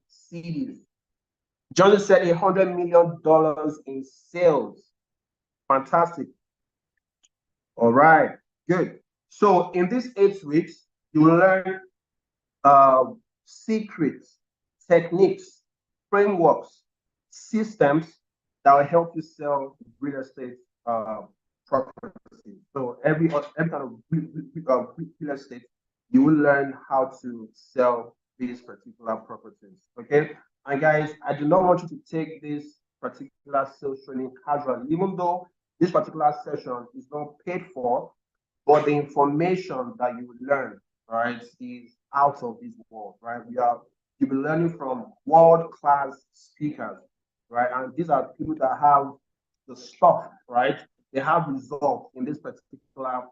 cities. Johnson said $100 million in sales. Fantastic. All right, good. So in these 8 weeks, you will learn secrets, techniques, frameworks, systems that will help you sell real estate property. So every kind of real estate, you will learn how to sell these particular properties. Okay, and guys, I do not want you to take this particular sales training casually, even though this particular session is not paid for, but the information that you will learn, right, is out of this world, right? You'll be learning from world-class speakers, right? And these are people that have the stuff, right? They have results in this particular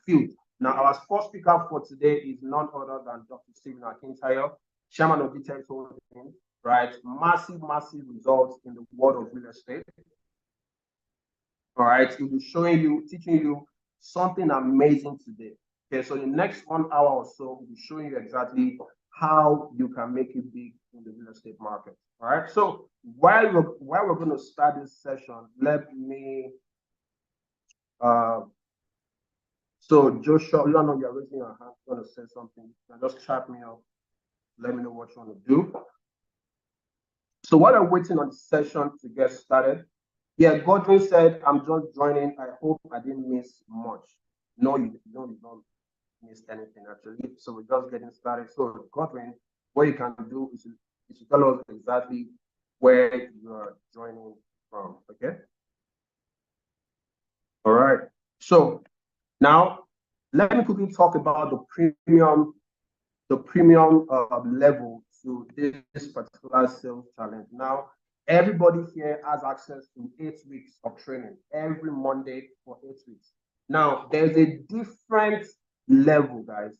field. Now, our first speaker for today is none other than Dr. Stephen Akintayo, chairman of Details Holdings, right? Massive, massive results in the world of real estate. All right, he'll be showing you, teaching you something amazing today. Okay, so in the next 1 hour or so, we'll be showing you exactly how you can make it big in the real estate market. All right, so while we're going to start this session, let me so Joshua, you know you're raising your hand, going to say something. Just chat me up, let me know what you want to do. So while I'm waiting on the session to get started, yeah, Godwin said, I'm just joining. I hope I didn't miss much. No, you don't miss anything actually. So we're just getting started. So Godwin, what you can do is to tell us exactly where you are joining from. Okay. All right. So now let me quickly talk about the premium level to this particular sales challenge. Now, everybody here has access to 8 weeks of training every Monday for 8 weeks. Now, there's a different level, guys,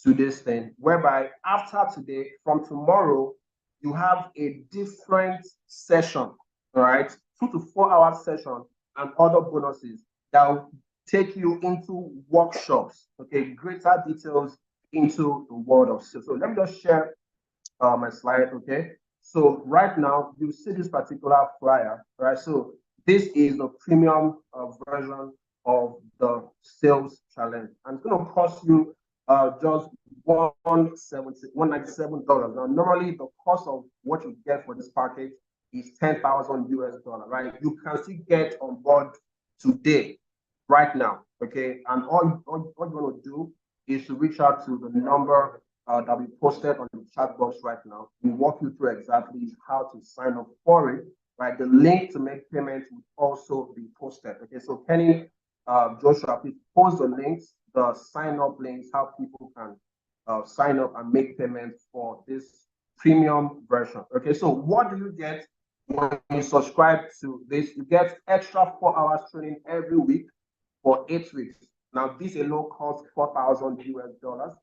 to this thing, whereby after today, from tomorrow, you have a different session, all right? 2 to 4 hour session and other bonuses that will take you into workshops, okay? Greater details into the world of sales. So let me just share my slide, okay? So right now, you see this particular flyer, right? So this is the premium version of the sales challenge. And it's going to cost you just $197. Now, normally the cost of what you get for this package is 10,000 US dollar, right? You can still get on board today, right now, okay? And all you want to do is to reach out to the number that we posted on the chat box right now. We walk you through exactly how to sign up for it, right? The link to make payments will also be posted. Okay, so Kenny, Joshua, please post the links, the sign up links, how people can sign up and make payments for this premium version. Okay, so what do you get when you subscribe to this? You get extra 4 hours training every week for 8 weeks. Now, this alone costs 4,000 US dollars.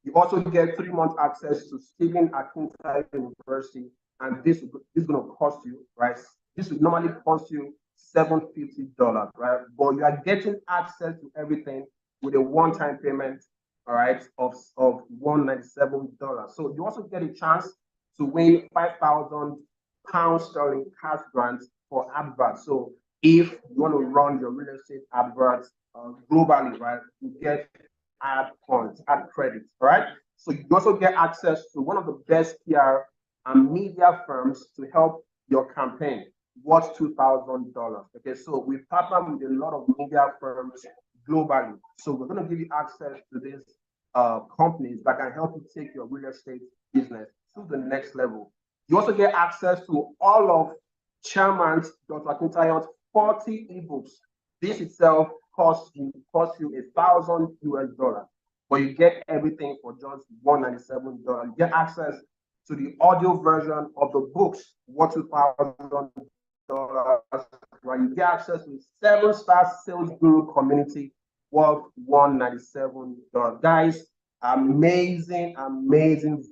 You also get 3 months access to Stephen Akintayo University, and this is going to cost you, right? This would normally cost you $750, right? But you are getting access to everything with a one-time payment, all right, of $197. So you also get a chance to win 5,000 pounds sterling cash grants for adverts. So if you want to run your real estate adverts globally, right, you get ad points, ad credits, right? So you also get access to one of the best PR and media firms to help your campaign, worth $2,000. Okay, so we partner with a lot of media firms globally. So we're going to give you access to these companies that can help you take your real estate business to the next level. You also get access to all of Chairman Dr. Akintayo's 40 ebooks. This itself costs you 1,000 US dollars, but you get everything for just $197. You get access to the audio version of the books, worth $2,000. Right? You get access to the 7-star sales guru community, worth $197. Guys, amazing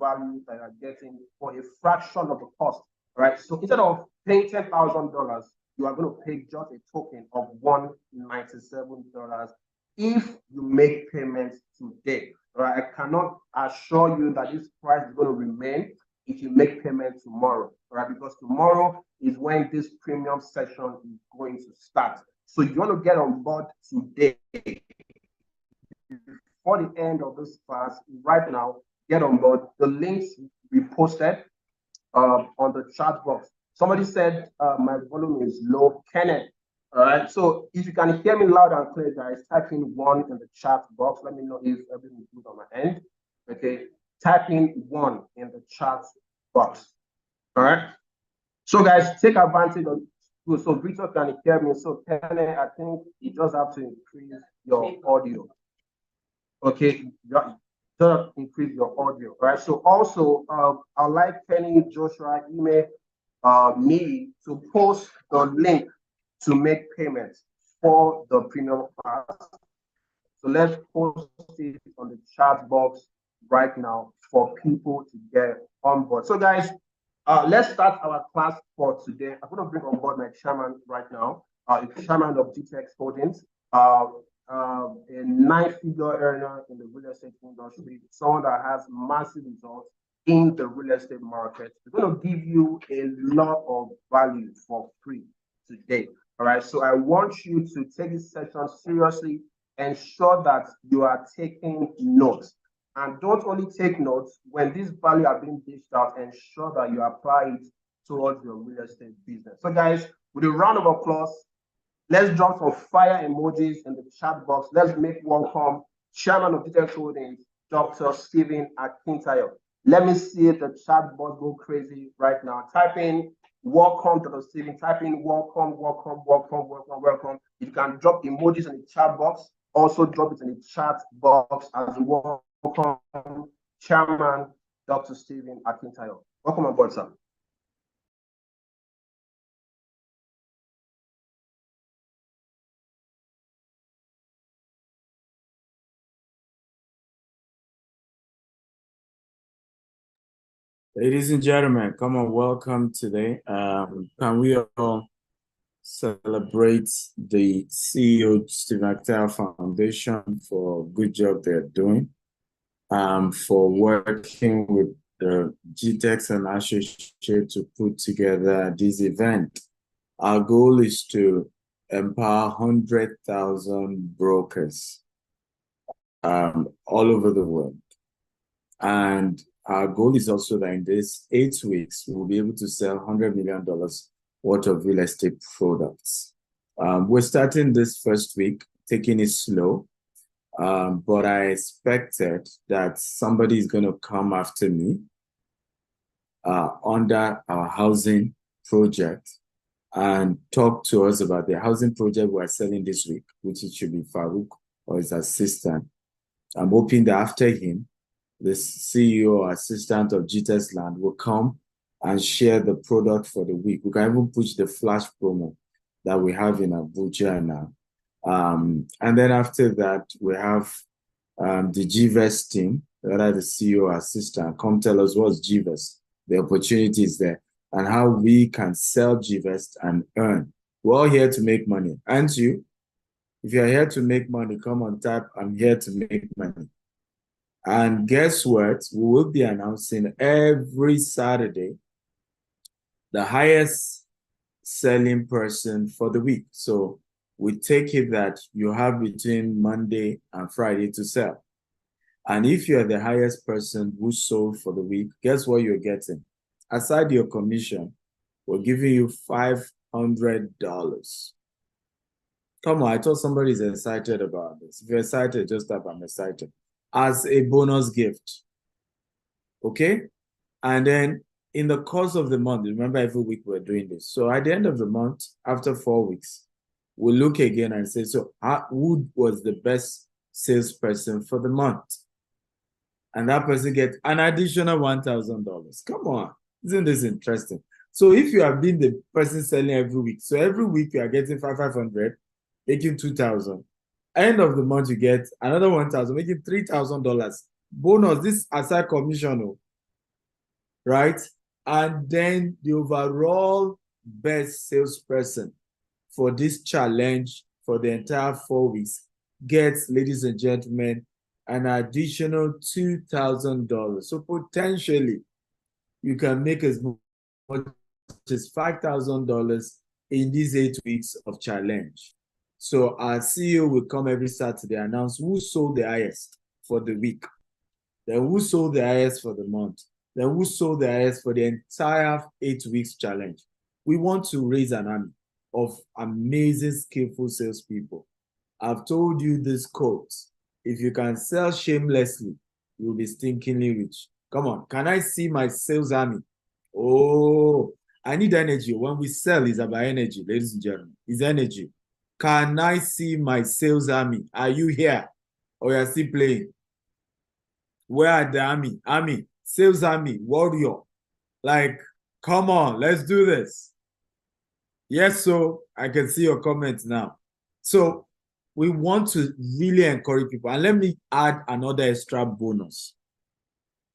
value that you're getting for a fraction of the cost. Right? So instead of paying $10,000, you are going to pay just a token of $197 if you make payments today. Right? I cannot assure you that this price is going to remain. if you make payment tomorrow, right? Because tomorrow is when this premium session is going to start. So you want to get on board today before the end of this class. Right now, get on board. The links we posted on the chat box. Somebody said my volume is low. Kenneth. All right. So if you can hear me loud and clear, guys, type in one in the chat box. Let me know if everything is good on my end. Okay. Type in one in the chat box. All right. So guys, take advantage of. So Victor can hear me. So Kenneth, I think you just have to increase your audio. Okay, just increase your audio, right? So also, I'd like Kenny, Joshua, email me to post the link to make payments for the premium class. So let's post it on the chat box right now for people to get on board. So guys, let's start our class for today. I'm going to bring on board my chairman right now, the chairman of GTX Holdings, a nine-figure earner in the real estate industry, someone that has massive results in the real estate market. We're going to give you a lot of value for free today. All right. So I want you to take this session seriously. Ensure that you are taking notes. And don't only take notes when this value are being dished out, ensure that you apply it towards your real estate business. So guys, with a round of applause, let's drop some fire emojis in the chat box. Let's make welcome Chairman of GTX Holdings, Dr. Stephen Akintayo. Let me see the chat box go crazy right now. Type in welcome, Dr. Stephen. Type in welcome, welcome, welcome, welcome, welcome. You can drop emojis in the chat box. Also drop it in the chat box as well. Welcome, Chairman Dr. Stephen Akintayo. Welcome on board, sir. Ladies and gentlemen, come on, welcome today. Can we all celebrate the CEO Stephen Akintayo Foundation for a good job they're doing, for working with the GTX and Associate to put together this event. Our goal is to empower 100,000 brokers all over the world. And our goal is also that in this 8 weeks, we'll be able to sell $100 million worth of real estate products. We're starting this first week, taking it slow, but I expected that somebody is going to come after me under our housing project and talk to us about the housing project we're selling this week, which it should be Farouk or his assistant. I'm hoping that after him, the CEO or assistant of GTS Land will come and share the product for the week. We can even push the flash promo that we have in Abuja now. And then after that, we have the GVES team, whether the CEO or assistant, come tell us what's GVES, the opportunities there, and how we can sell GVES and earn. We're all here to make money. Aren't you? If you're here to make money, come on tap. I'm here to make money. And guess what? We will be announcing every Saturday the highest selling person for the week. So we take it that you have between Monday and Friday to sell. And if you're the highest person who sold for the week, guess what you're getting? Aside your commission, we're giving you $500. Come on, I thought somebody's excited about this. If you're excited, just type I'm excited. As a bonus gift. Okay? And then in the course of the month, remember every week we're doing this. So at the end of the month, after 4 weeks, we'll look again and say, so who was the best salesperson for the month? And that person gets an additional $1,000. Come on. Isn't this interesting? So if you have been the person selling every week, so every week you are getting 500, making 2,000. End of the month, you get another 1,000, making $3,000. Bonus, this aside commission, right? And then the overall best salesperson for this challenge for the entire 4 weeks gets, ladies and gentlemen, an additional $2,000. So potentially, you can make as much as $5,000 in these 8 weeks of challenge. So our CEO will come every Saturday, announce who sold the highest for the week, then who sold the highest for the month, then who sold the highest for the entire 8 weeks challenge. We want to raise an army of amazing, skillful salespeople. I've told you this quote: if you can sell shamelessly, you'll be stinkingly rich. Come on, can I see my sales army? Oh, I need energy. When we sell, it's about energy, ladies and gentlemen. It's energy. Can I see my sales army? Are you here? Or you're still playing? Where are the army? Army, sales army, warrior. Like, come on, let's do this. Yes, so I can see your comments now. So we want to really encourage people. And let me add another extra bonus.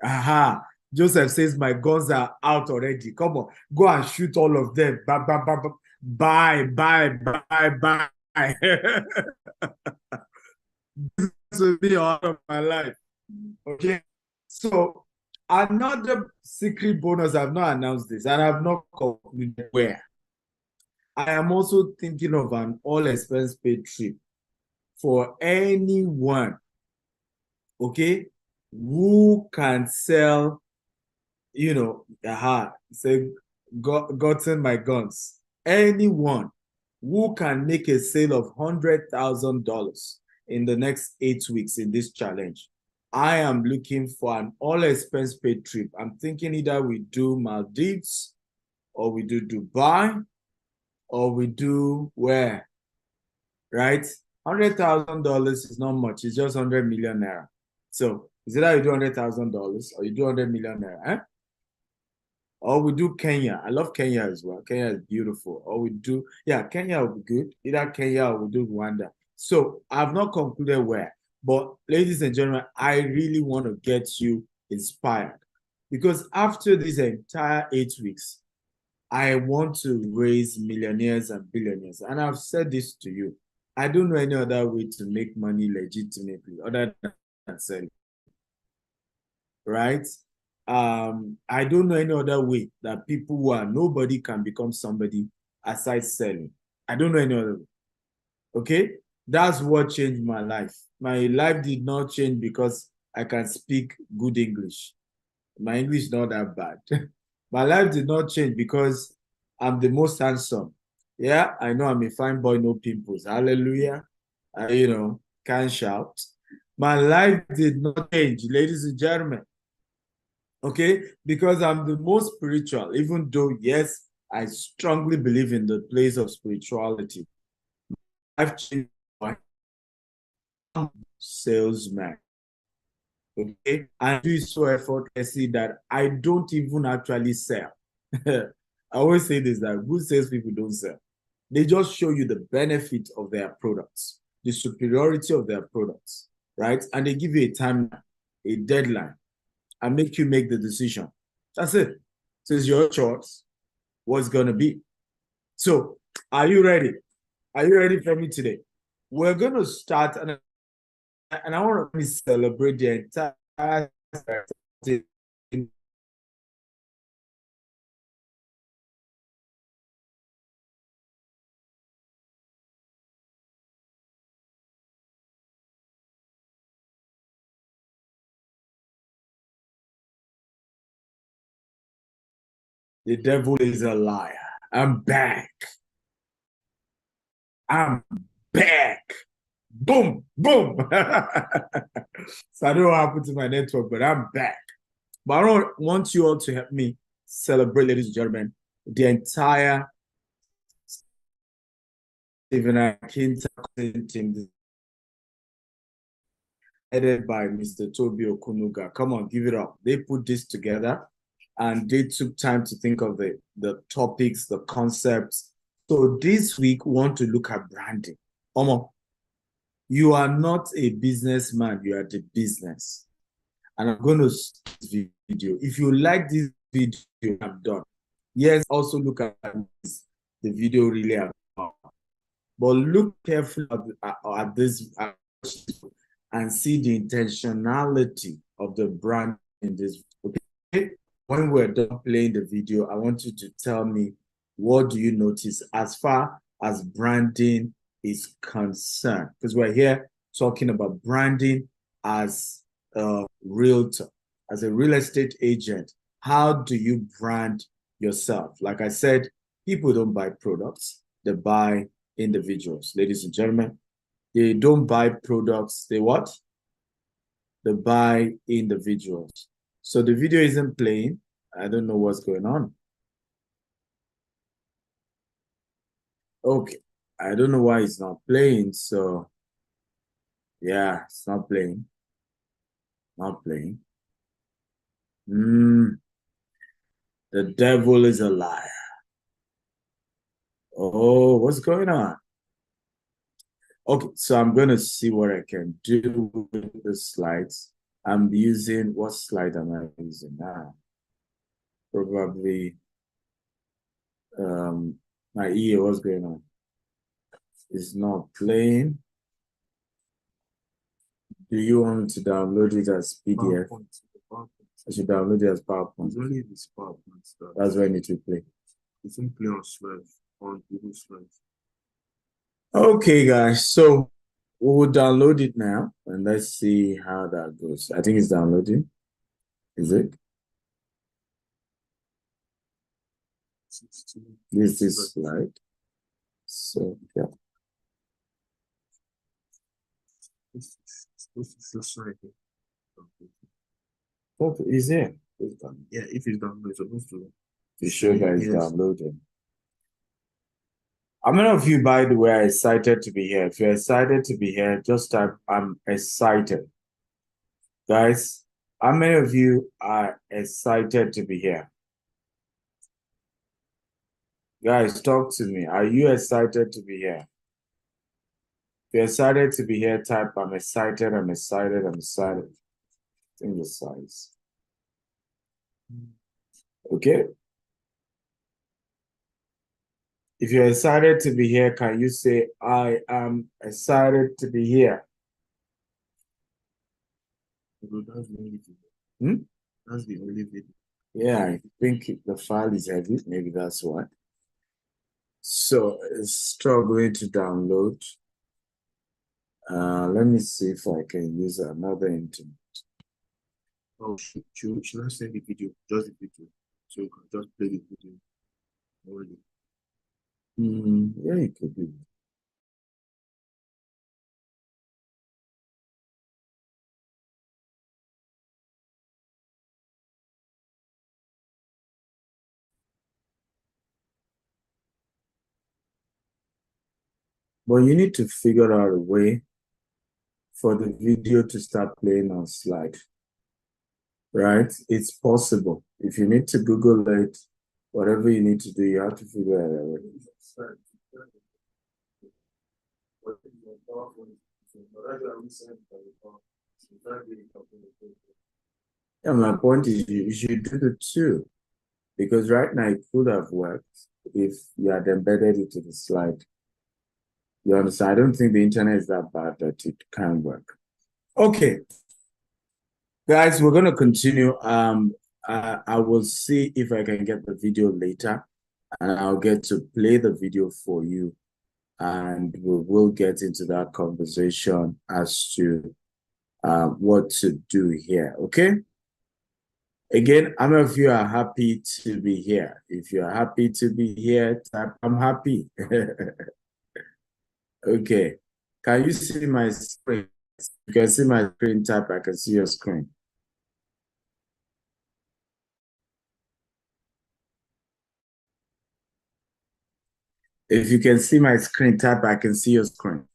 Aha. Joseph says, my guns are out already. Come on, go and shoot all of them. Bye, bye, bye, bye. This will be all of my life. Okay. So another secret bonus, I've not announced this and I've not concluded where. I am also thinking of an all expense paid trip for anyone, okay, who can sell, say, gotten my guns. Anyone who can make a sale of $100,000 in the next 8 weeks in this challenge. I am looking for an all expense paid trip. I'm thinking either we do Maldives or we do Dubai or we do where, right? $100,000 is not much. It's just 100 million naira. So is either you do $100,000 or you do 100 million naira, eh? Or we do Kenya. I love Kenya as well. Kenya is beautiful. Or we do, yeah, Kenya will be good. Either Kenya or we do Rwanda. So I've not concluded where. But ladies and gentlemen, I really want to get you inspired. Because after these entire 8 weeks, I want to raise millionaires and billionaires. And I've said this to you. I don't know any other way to make money legitimately other than selling. Right? I don't know any other way that people who are nobody can become somebody aside selling. I don't know any other way. Okay? That's what changed my life. My life did not change because I can speak good English. My English is not that bad. My life did not change because I'm the most handsome. Yeah, I know I'm a fine boy, no pimples. Hallelujah. Can't shout. My life did not change, ladies and gentlemen. Okay, because I'm the most spiritual, even though, yes, I strongly believe in the place of spirituality. I've changed my salesman. Okay, I do it so effortlessly that I don't even actually sell. I always say this, that good salespeople don't sell. They just show you the benefit of their products, the superiority of their products, right? And they give you a timeline, a deadline, and make you make the decision. That's it. So it's your choice what's going to be. So are you ready? Are you ready for me today? We're going to start, and I want to celebrate the entire the devil is a liar. I'm back. I'm back. Boom, boom. So I don't know what happened to my network, but I'm back. But I don't want you all to help me celebrate, ladies and gentlemen, the entire Stephen Akinta team headed by Mr. Toby Okunuga. Come on, give it up. They put this together and they took time to think of the topics, the concepts. So this week, we want to look at branding. Omo, you are not a businessman, you are the business. And I'm going to start this video. If you like this video I'm done, yes, also look at this, the video really about. But look carefully at this and see the intentionality of the brand in this. Okay? when we're done playing the video, I want you to tell me, what do you notice as far as branding is concerned? Because we're here talking about branding as a realtor, as a real estate agent. How do you brand yourself? Like I said, people don't buy products, they buy individuals. Ladies and gentlemen, they don't buy products, they what? They buy individuals. So the video isn't playing. I don't know what's going on. Okay. I don't know why it's not playing. So yeah, it's not playing. Not playing. The devil is a liar. Oh, what's going on? Okay, so I'm going to see what I can do with the slides. I'm using, what slide am I using now? Probably my ear, what's going on? It's not playing. Do you want me to download it as PDF? I should download it as PowerPoint. It's only this PowerPoint stuff. That's why I need to play. It's in play on Slides, on Google Slides. Okay, guys. So we will download it now and let's see how that goes. I think it's downloading. Is it? This is slide. So yeah. This is the slide. Okay, is it? Yeah, if it's downloaded, it's supposed to. You sure guys downloading? How many of you, by the way, are excited to be here? If you're excited to be here, just type I'm excited. Guys, how many of you are excited to be here? Guys, talk to me. Are you excited to be here? If you're excited to be here, type I'm excited, I'm excited, I'm excited. I think the size. Okay. If you're excited to be here, can you say, I am excited to be here? That's the only video. Hmm? That's the only video. Yeah, I think the file is heavy. Maybe that's why. So it's struggling to download. Let me see if I can use another internet. Oh, should I send the video? Just the video. So you can just play the video. Yeah, it could be. But you need to figure out a way for the video to start playing on slide. Right? It's possible. If you need to Google it, whatever you need to do, you have to figure it out. Yeah, my point is you should do the two. Because right now it could have worked if you had embedded it to the slide. You understand? I don't think the internet is that bad that it can work. Okay. Guys, we're going to continue. I will see if I can get the video later and I'll get to play the video for you. And we will get into that conversation as to what to do here. Okay? Again, how many of you are happy to be here? If you're happy to be here, type I'm happy. Okay. Can you see my screen? You can see my screen, type I can see your screen. If you can see my screen, type I can see your screen.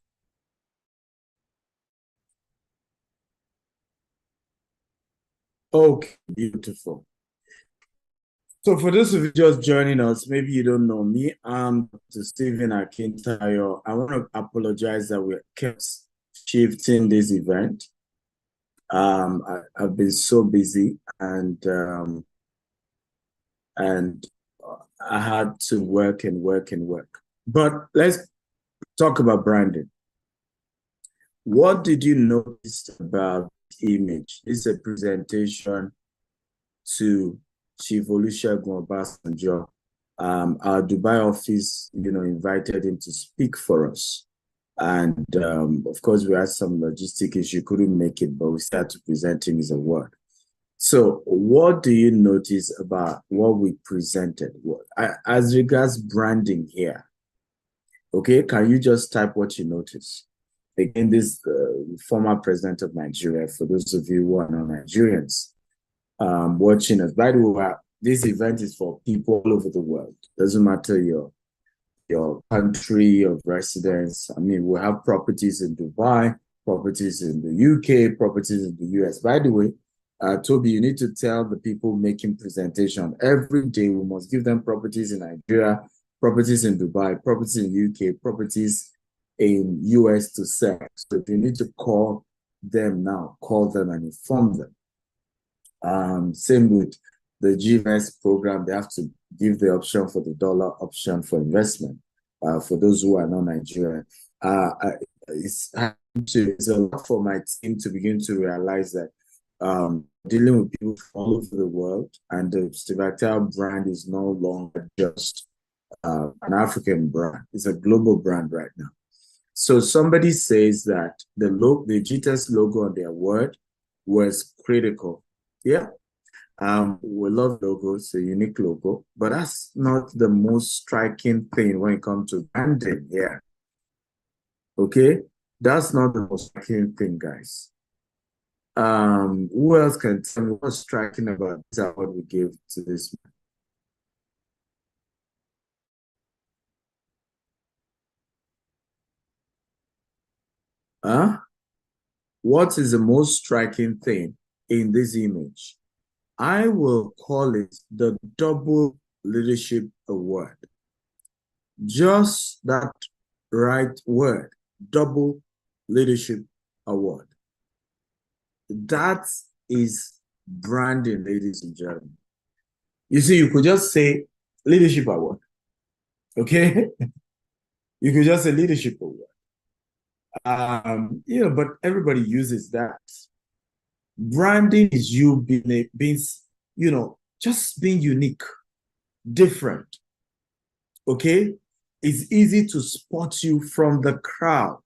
Okay, beautiful. So for those of you just joining us, maybe you don't know me, I'm Dr. Stephen Akintayo. I want to apologize that we kept shifting this event. I've been so busy and I had to work and work and work. But let's talk about branding. What did you notice about image? This is a presentation to Chief Olusegun Obasanjo. Our Dubai office, invited him to speak for us. And of course, we had some logistic issue, couldn't make it, but we started to present him his award. So what do you notice about what we presented? As regards branding here, okay, can you just type what you notice? Again, this former president of Nigeria, for those of you who are not Nigerians watching us. By the way, this event is for people all over the world. Doesn't matter your country of residence. I mean, we have properties in Dubai, properties in the UK, properties in the US. By the way, Toby, you need to tell the people making presentation every day we must give them properties in Nigeria, properties in Dubai, properties in UK, properties in US to sell. So if you need to call them now, call them and inform them. Same with the GMS program, they have to give the option for the dollar option for investment for those who are not Nigerian. It's a lot for my team to begin to realize that dealing with people from all over the world, and the Steve Actel brand is no longer just an African brand. It's a global brand right now. So somebody says that the GTS logo on their word was critical. Yeah. We love logos, a unique logo, but that's not the most striking thing when it comes to branding here. Okay? That's not the most striking thing, guys. Who else can tell me what's striking about this award we gave to this man? Huh? What is the most striking thing in this image? I will call it the Double Leadership Award. Just that right word, Double Leadership Award. That is branding, ladies and gentlemen. You see, you could just say Leadership Award, okay? You could just say Leadership Award. But everybody uses that. Branding is you being, just being unique, different, okay? It's easy to spot you from the crowd.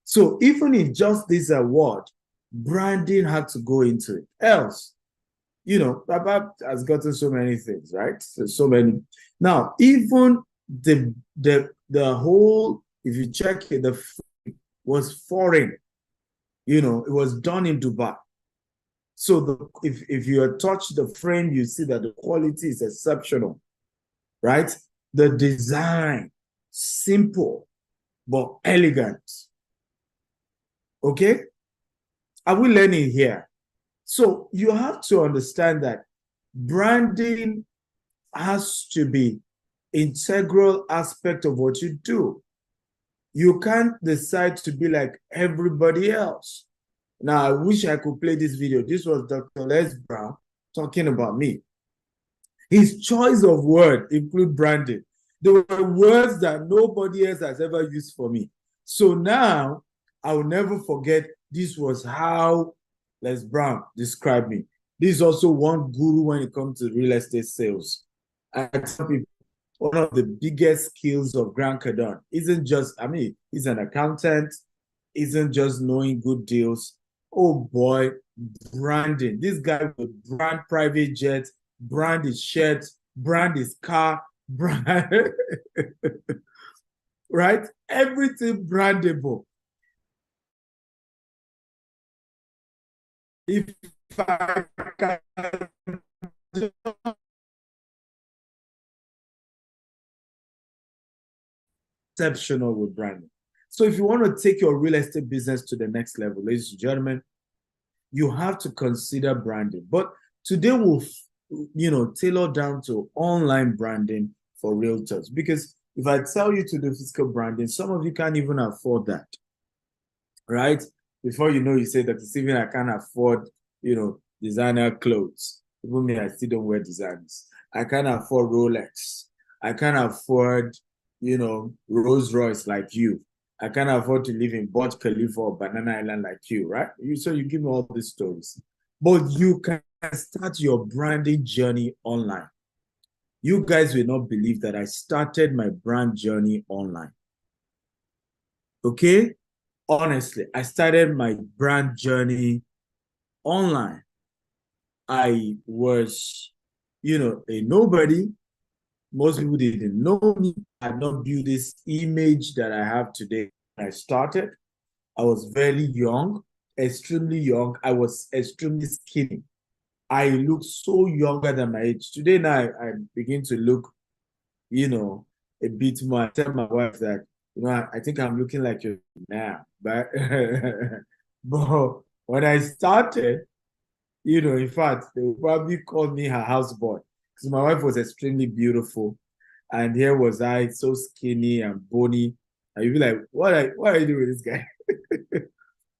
So even in just this award, branding had to go into it. Else, Baba has gotten so many things, right? So many. Now, even the whole, if you check it, the was foreign. It was done in Dubai. So if you touch the frame, you see that the quality is exceptional, right? The design, simple, but elegant. Okay? Are we learning here? So you have to understand that branding has to be integral aspect of what you do. You can't decide to be like everybody else. Now, I wish I could play this video. This was Dr. Les Brown talking about me. His choice of word include branding. There were words that nobody else has ever used for me. So now, I will never forget this was how Les Brown described me. This is also one guru when it comes to real estate sales. I tell people, one of the biggest skills of Grant Cardone isn't just, he's an accountant, isn't just knowing good deals. Oh boy, branding. This guy will brand private jets, brand his shirts, brand his car, brand, right? Everything brandable. If I can exceptional with branding. So if you want to take your real estate business to the next level, ladies and gentlemen, you have to consider branding. But today we'll, tailor down to online branding for realtors. Because if I tell you to do physical branding, some of you can't even afford that, right? Before you know, you say that Steven, I can't afford, designer clothes. Even me, I still don't wear designers. I can't afford Rolex. I can't afford, Rolls Royce like you. I can't afford to live in Burj Khalifa or Banana Island like you, right? So you give me all these stories. But you can start your branding journey online. You guys will not believe that I started my brand journey online. Okay? Honestly, I started my brand journey online. I was, a nobody. Most people didn't know me. I had not built this image that I have today. When I started, I was very young, extremely young. I was extremely skinny. I look so younger than my age. Today now, I begin to look, a bit more. I tell my wife that, I think I'm looking like you now. But, but when I started, in fact, they would probably call me her houseboy because my wife was extremely beautiful. And here was I, so skinny and bony. And you'd be like, what are you doing with this guy?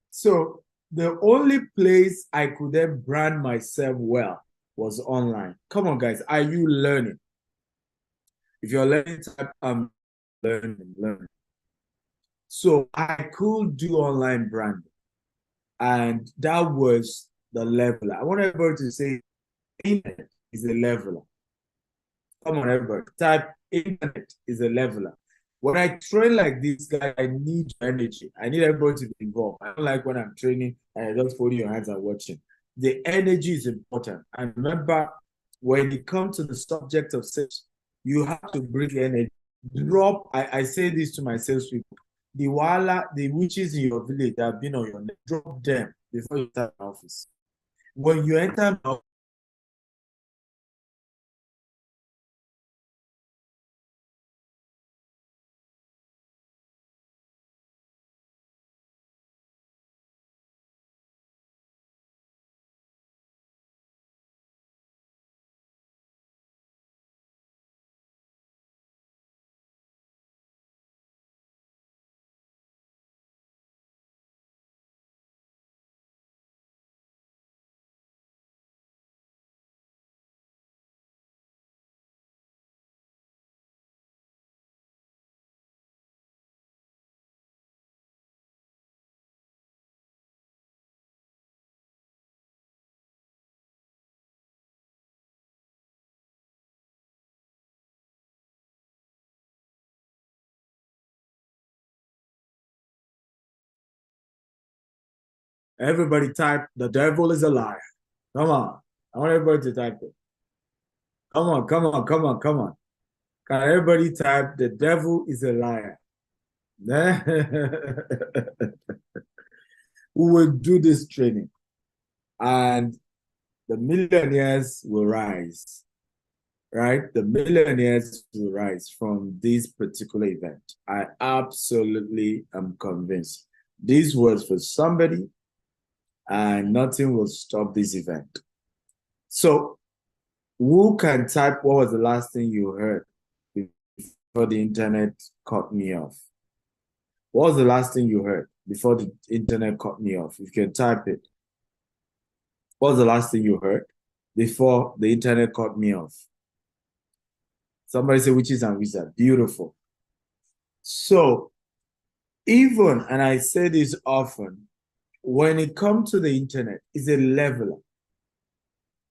So the only place I could then brand myself well was online. Come on, guys, are you learning? If you're learning, I'm learning. So I could do online branding, and that was the leveler. I want everybody to say, internet is a leveler. Come on, everybody, type internet is a leveler. When I train like this guy, I need energy. I need everybody to be involved. I don't like when I'm training and I just folding your hands and watching. The energy is important. And remember, when it comes to the subject of sales, you have to bring energy. Drop, I say this to my salespeople, the witches in your village that have been on your neck, drop them before you enter the office. When you enter the office, everybody type, the devil is a liar. Come on. I want everybody to type it. Come on, come on, come on, come on. Can everybody type, the devil is a liar? We will do this training and the millionaires will rise, right? The millionaires will rise from this particular event. I absolutely am convinced. This was for somebody and nothing will stop this event. So who can type what was the last thing you heard before the internet cut me off? What was the last thing you heard before the internet cut me off? If you can type it. What was the last thing you heard before the internet cut me off? Somebody say witches and wizards. Beautiful. So even, and I say this often, when it comes to the internet, it's a leveler.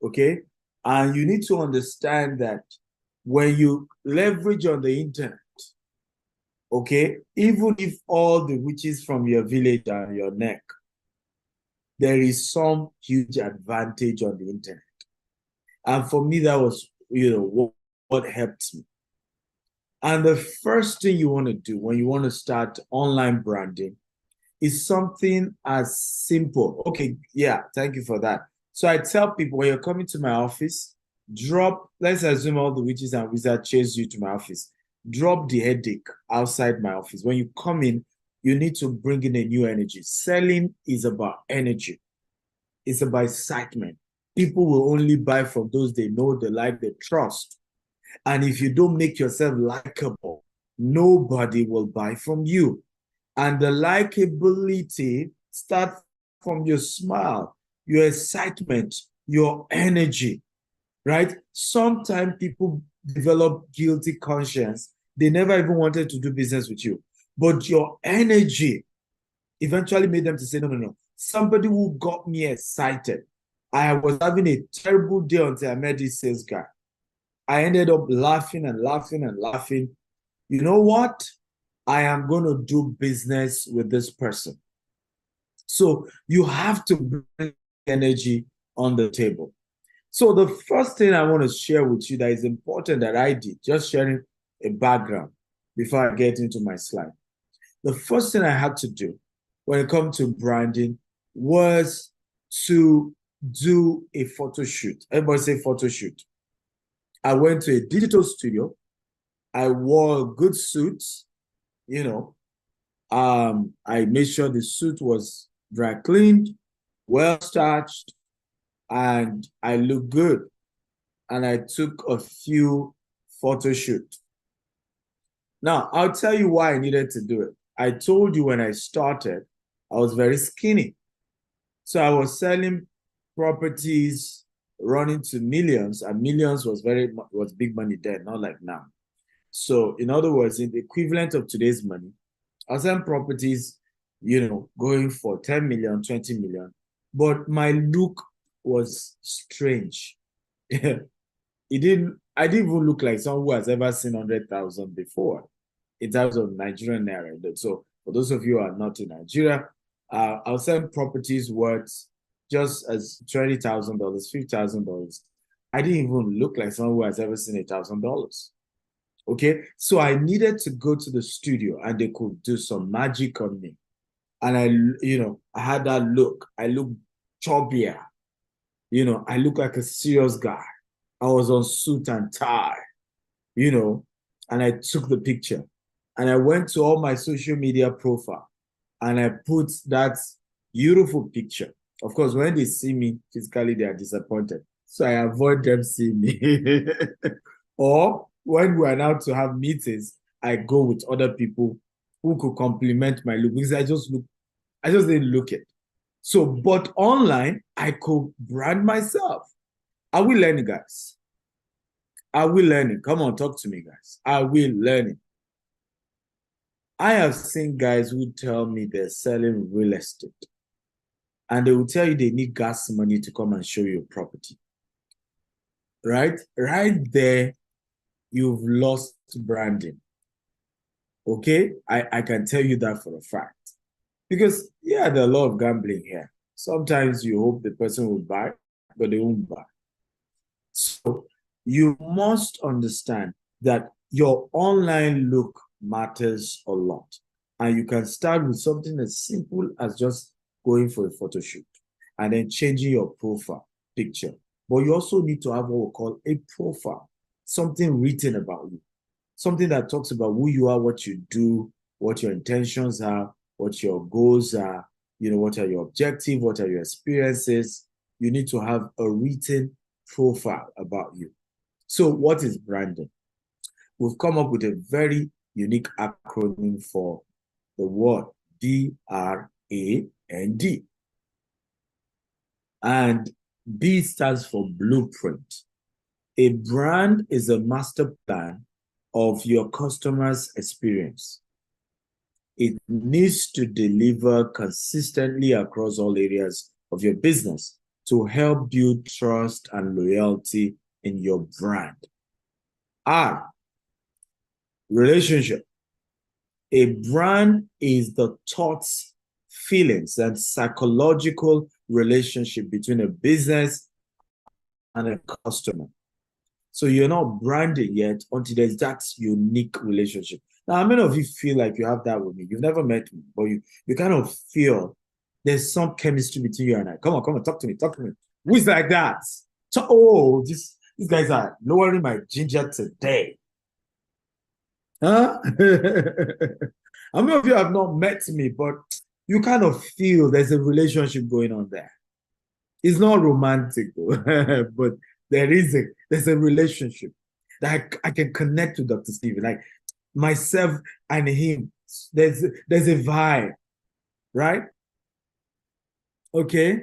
Okay? And you need to understand that when you leverage on the internet, okay, even if all the witches from your village are on your neck, there is some huge advantage on the internet. And for me, that was, what helped me. And the first thing you want to do when you want to start online branding is something as simple. Okay, yeah, thank you for that. So I tell people when you're coming to my office, let's assume all the witches and wizards chase you to my office. Drop the headache outside my office. When you come in, you need to bring in a new energy. Selling is about energy. It's about excitement. People will only buy from those they know, they like, they trust. And if you don't make yourself likable, nobody will buy from you. And the likability starts from your smile, your excitement, your energy, right? Sometimes people develop guilty conscience. They never even wanted to do business with you. But your energy eventually made them to say, no. Somebody who got me excited. I was having a terrible day until I met this sales guy. I ended up laughing and laughing and laughing. You know what? I am going to do business with this person. So you have to bring energy on the table. So the first thing I want to share with you that is important that I did, just sharing a background before I get into my slide. The first thing I had to do when it comes to branding was to do a photo shoot. Everybody say photo shoot. I went to a digital studio. I wore a good suit, you know. I made sure the suit was dry cleaned, well starched, and I looked good. And I took a few photo shoots. Now, I'll tell you why I needed to do it. I told you when I started, I was very skinny. So I was selling properties running to millions, and millions was big money then, not like now. So in other words, in the equivalent of today's money, I was selling properties, going for 10 million, 20 million. But my look was strange. I didn't even look like someone who has ever seen 100,000 before in terms of Nigerian naira. So for those of you who are not in Nigeria, I was selling properties worth just as $20,000, $50,000. I didn't even look like someone who has ever seen $1,000. Okay, so I needed to go to the studio and they could do some magic on me. And I had that look. I looked chubbier. I look like a serious guy. I was on suit and tie, and I took the picture. And I went to all my social media profile and I put that beautiful picture. Of course, when they see me physically, they are disappointed. So I avoid them seeing me. Or when we are now to have meetings, I go with other people who could compliment my look because I just didn't look it. So, but online, I could brand myself. Are we learning, guys? Are we learning? Come on, talk to me, guys. Are we learning? I have seen guys who tell me they're selling real estate and they will tell you they need gas money to come and show you a property. Right? Right there, you've lost branding. Okay? I can tell you that for a fact. Because, yeah, there are a lot of gambling here. Sometimes you hope the person will buy, but they won't buy. So you must understand that your online look matters a lot. And you can start with something as simple as just going for a photo shoot and then changing your profile picture. But you also need to have what we call a profile, something written about you, something that talks about who you are, what you do, what your intentions are, what your goals are, what are your objectives, what are your experiences. You need to have a written profile about you. So what is branding? We've come up with a very unique acronym for the word BRAND. And B stands for blueprint. A brand is a master plan of your customer's experience. It needs to deliver consistently across all areas of your business to help build trust and loyalty in your brand. R, relationship. A brand is the thoughts, feelings, and psychological relationship between a business and a customer. So you're not branded yet until there's that unique relationship. Now, how many of you feel like you have that with me? You've never met me, but you kind of feel there's some chemistry between you and I. Come on, talk to me. Who is like that? So, these guys are lowering my ginger today. Huh? How many of you have not met me, but you kind of feel there's a relationship going on there? It's not romantic, though, but there's a relationship that I can connect to Dr. Stephen. Like myself and him, there's a vibe, right? Okay.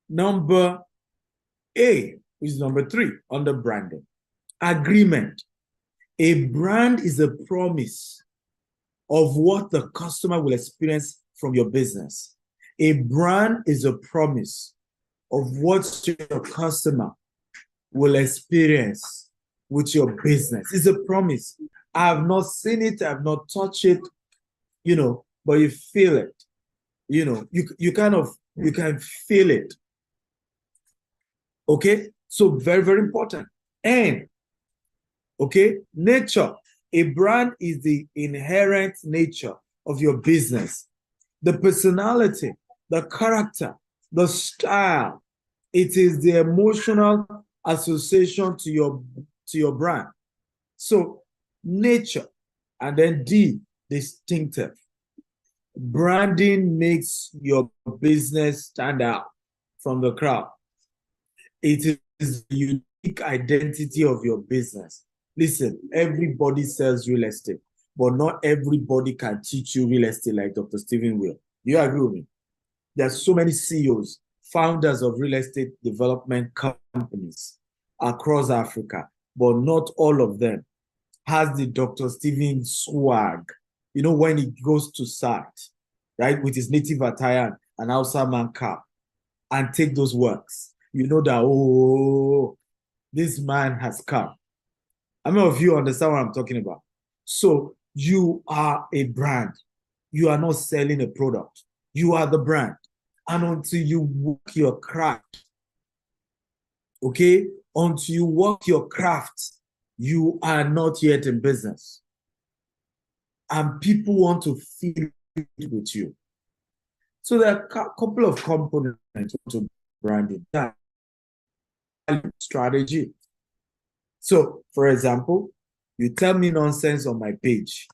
Number A, which is number 3 under branding. Agreement. A brand is a promise of what the customer will experience from your business. A brand is a promise of what your customer will experience with your business. It's a promise. I have not seen it, I have not touched it, but you feel it. You can feel it. Okay? So very, very important. And okay, nature. A brand is the inherent nature of your business. The personality, the character, the style. It is the emotional association to your brand. So nature, and then D, distinctive. Branding makes your business stand out from the crowd. It is the unique identity of your business. Listen, everybody sells real estate, but not everybody can teach you real estate like Dr. Stephen will. Do you agree with me? There's so many CEOs, founders of real estate development companies across Africa, but not all of them has the Dr. Stephen swag. When he goes to site, right, with his native attire and Hausa man cap and take those works, that, this man has come. How many of you understand what I'm talking about? So you are a brand. You are not selling a product. You are the brand. And until you work your craft, okay, until you work your craft, you are not yet in business. And people want to feel it with you. So there are a couple of components to branding. That strategy. So, for example, you tell me nonsense on my page,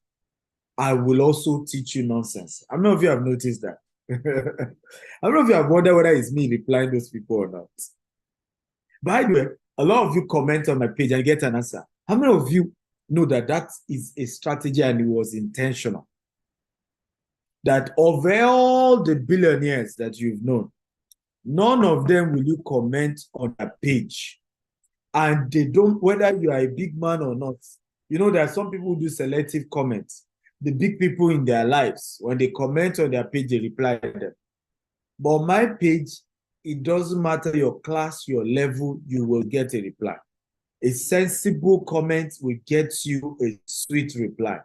I will also teach you nonsense. How many of you have noticed that? How many of you have wondered whether it's me replying those people or not? By the way, a lot of you comment on my page and get an answer. How many of you know that is a strategy and it was intentional? That of all the billionaires that you've known, none of them will you comment on a page. And they don't, whether you are a big man or not. There are some people who do selective comments. The big people in their lives, when they comment on their page, they reply to them. But on my page, it doesn't matter your class, your level, you will get a reply. A sensible comment will get you a sweet reply.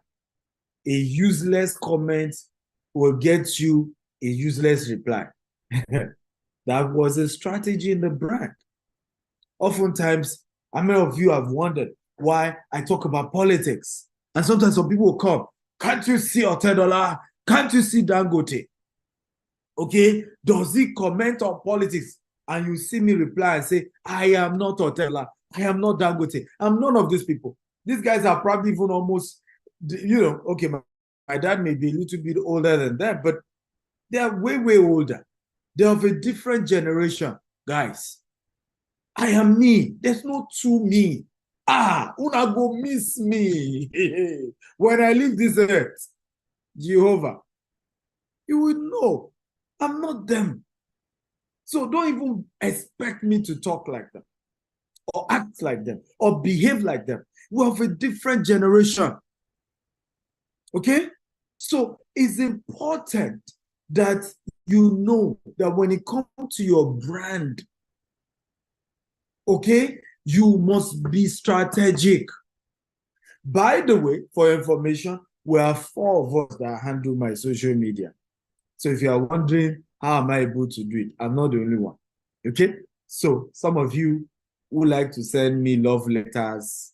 A useless comment will get you a useless reply. That was a strategy in the brand. Oftentimes, how many of you have wondered why I talk about politics? And sometimes some people will come, can't you see Otedola? Can't you see Dangote? Okay, does he comment on politics? And you see me reply and say, I am not Otedola. I am not Dangote. I'm none of these people. These guys are probably even almost, okay, my dad may be a little bit older than them, but they are way, way older. They're of a different generation, guys. I am me. There's no two me. Una go miss me. When I leave this earth, Jehovah, you will know I'm not them. So don't even expect me to talk like them or act like them or behave like them. We're of a different generation. Okay? So it's important that you know that when it comes to your brand, okay, you must be strategic. By the way, for information, we are 4 of us that handle my social media. So if you are wondering, how am I able to do it? I'm not the only one. Okay? So some of you who like to send me love letters,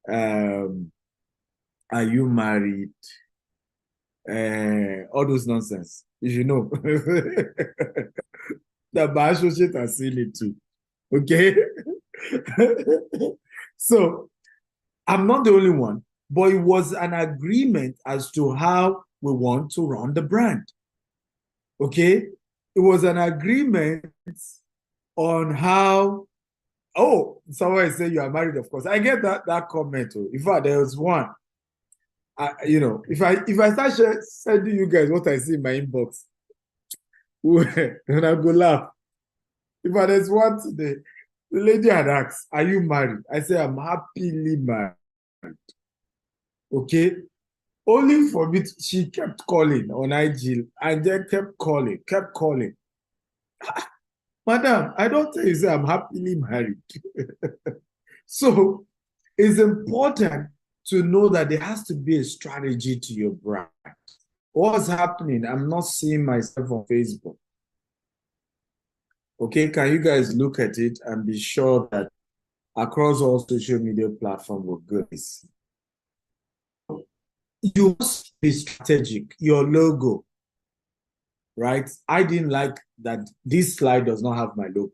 are you married? All those nonsense. If you know. That my associates are seeing it too. Okay? So I'm not the only one, but it was an agreement as to how we want to run the brand. Okay? It was an agreement on how, someone is saying you are married, of course. I get that comment. In fact, there was one. If I start sending you guys what I see in my inbox, then I go laugh. In fact, there's one today. The lady had asked, are you married? I said, I'm happily married. Okay? Only for me, she kept calling on IG and then kept calling. Madam, I don't tell you say I'm happily married. So it's important to know that there has to be a strategy to your brand. What's happening? I'm not seeing myself on Facebook. Okay, can you guys look at it and be sure that across all social media platforms we're good? You must be strategic. Your logo, right? I didn't like that this slide does not have my logo.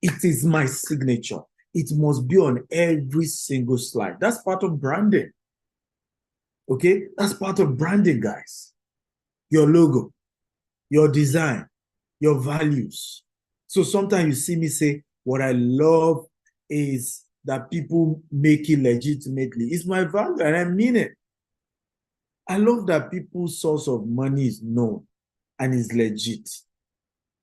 It is my signature. It must be on every single slide. That's part of branding. Okay? That's part of branding, guys. Your logo, your design, your values. So sometimes you see me say, what I love is that people make it legitimately. It's my value, and I mean it. I love that people's source of money is known and is legit.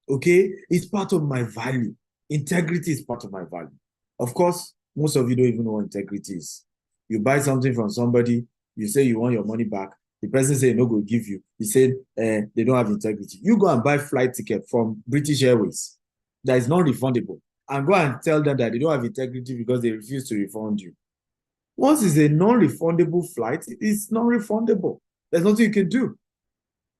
Okay? It's part of my value. Integrity is part of my value. Of course, most of you don't even know what integrity is. You buy something from somebody, you say you want your money back. The person say no go give you. He said they don't have integrity. You go and buy flight ticket from British Airways that is non-refundable and go and tell them that they don't have integrity because they refuse to refund you. Once it's a non-refundable flight, it's non-refundable. There's nothing you can do.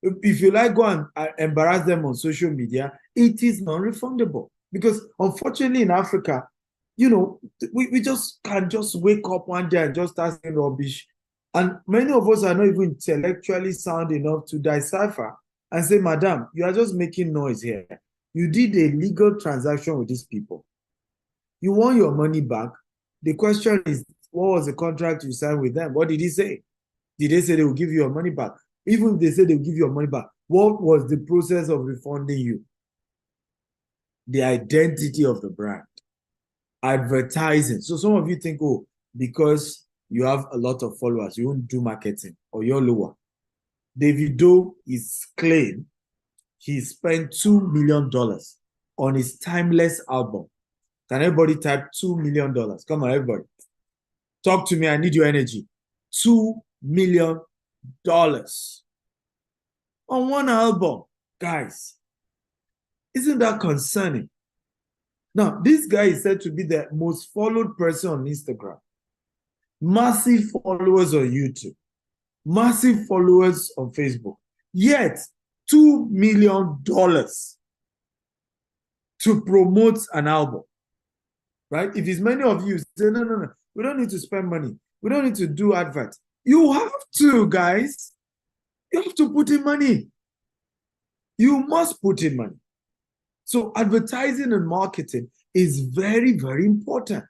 If you like, go and embarrass them on social media, it is non-refundable. Because unfortunately in Africa, you know, we just can't just wake up one day and just start saying rubbish. And many of us are not even intellectually sound enough to decipher and say, Madam, you are just making noise here. You did a legal transaction with these people. You want your money back. The question is, what was the contract you signed with them? What did he say? Did they say they will give you your money back? Even if they say they'll give you your money back, what was the process of refunding you? The identity of the brand. Advertising. So some of you think, oh, because you have a lot of followers, you won't do marketing or you're lower. Davido is claimed he spent $2 million on his Timeless album. Can everybody type $2 million? Come on, everybody. Talk to me. I need your energy. $2 million on one album. Guys, isn't that concerning? Now, this guy is said to be the most followed person on Instagram. Massive followers on YouTube. Massive followers on Facebook. Yet, $2 million to promote an album. Right? If it's many of you say, no, we don't need to spend money. We don't need to do adverts. You have to, guys. You have to put in money. You must put in money. So advertising and marketing is very, very important.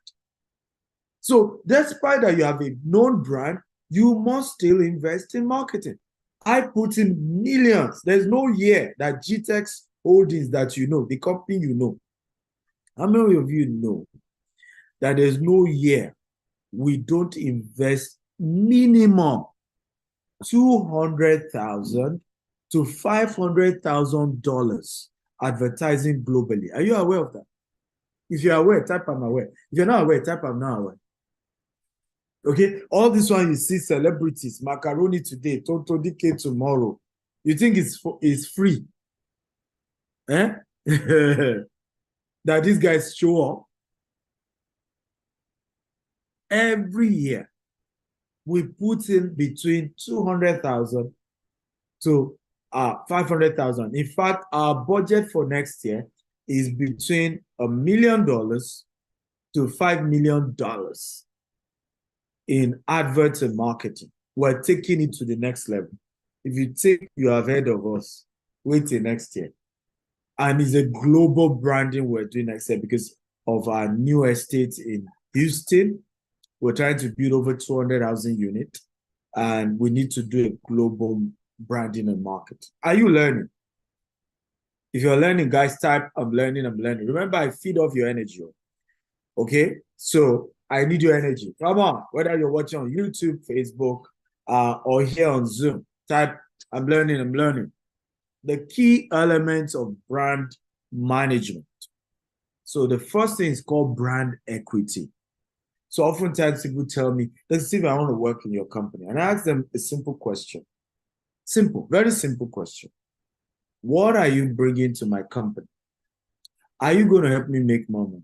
So despite that you have a known brand, you must still invest in marketing. I put in millions. There's no year that GTEx Holdings that you know, the company you know. How many of you know that there's no year we don't invest minimum $200,000 to $500,000 advertising globally? Are you aware of that? If you're aware, type I'm aware. If you're not aware, type I'm not aware. Okay, all this one you see celebrities, macaroni today, Toto DK tomorrow. You think it's free? Eh? That these guys show up every year. We put in between 200,000 to 500,000. In fact, our budget for next year is between $1 million to $5 million in adverts and marketing. We're taking it to the next level. If you think you have heard of us, wait till next year. And it's a global branding we're doing next year because of our new estate in Houston. We're trying to build over 200 housing units, and we need to do a global branding and marketing. Are you learning? If you're learning, guys, type I'm learning, I'm learning. Remember, I feed off your energy. Okay? So I need your energy. Come on, whether you're watching on YouTube, Facebook, or here on Zoom, type I'm learning, I'm learning. The key elements of brand management. So the first thing is called brand equity. So oftentimes people tell me, let's see if I want to work in your company. And I ask them a simple question. Simple, very simple question. What are you bringing to my company? Are you going to help me make more money?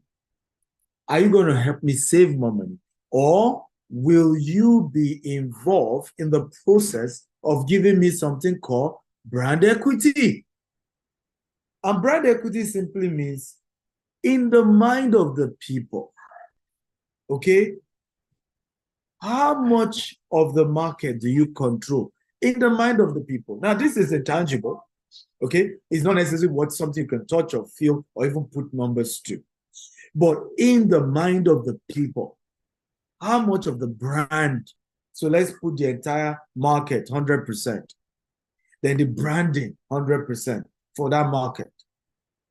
Are you going to help me save more money? Or will you be involved in the process of giving me something called brand equity? And brand equity simply means in the mind of the people, okay? How much of the market do you control in the mind of the people? Now, this is intangible, okay? It's not necessarily what something you can touch or feel or even put numbers to. But in the mind of the people, how much of the brand? So let's put the entire market 100%, then the branding 100% for that market.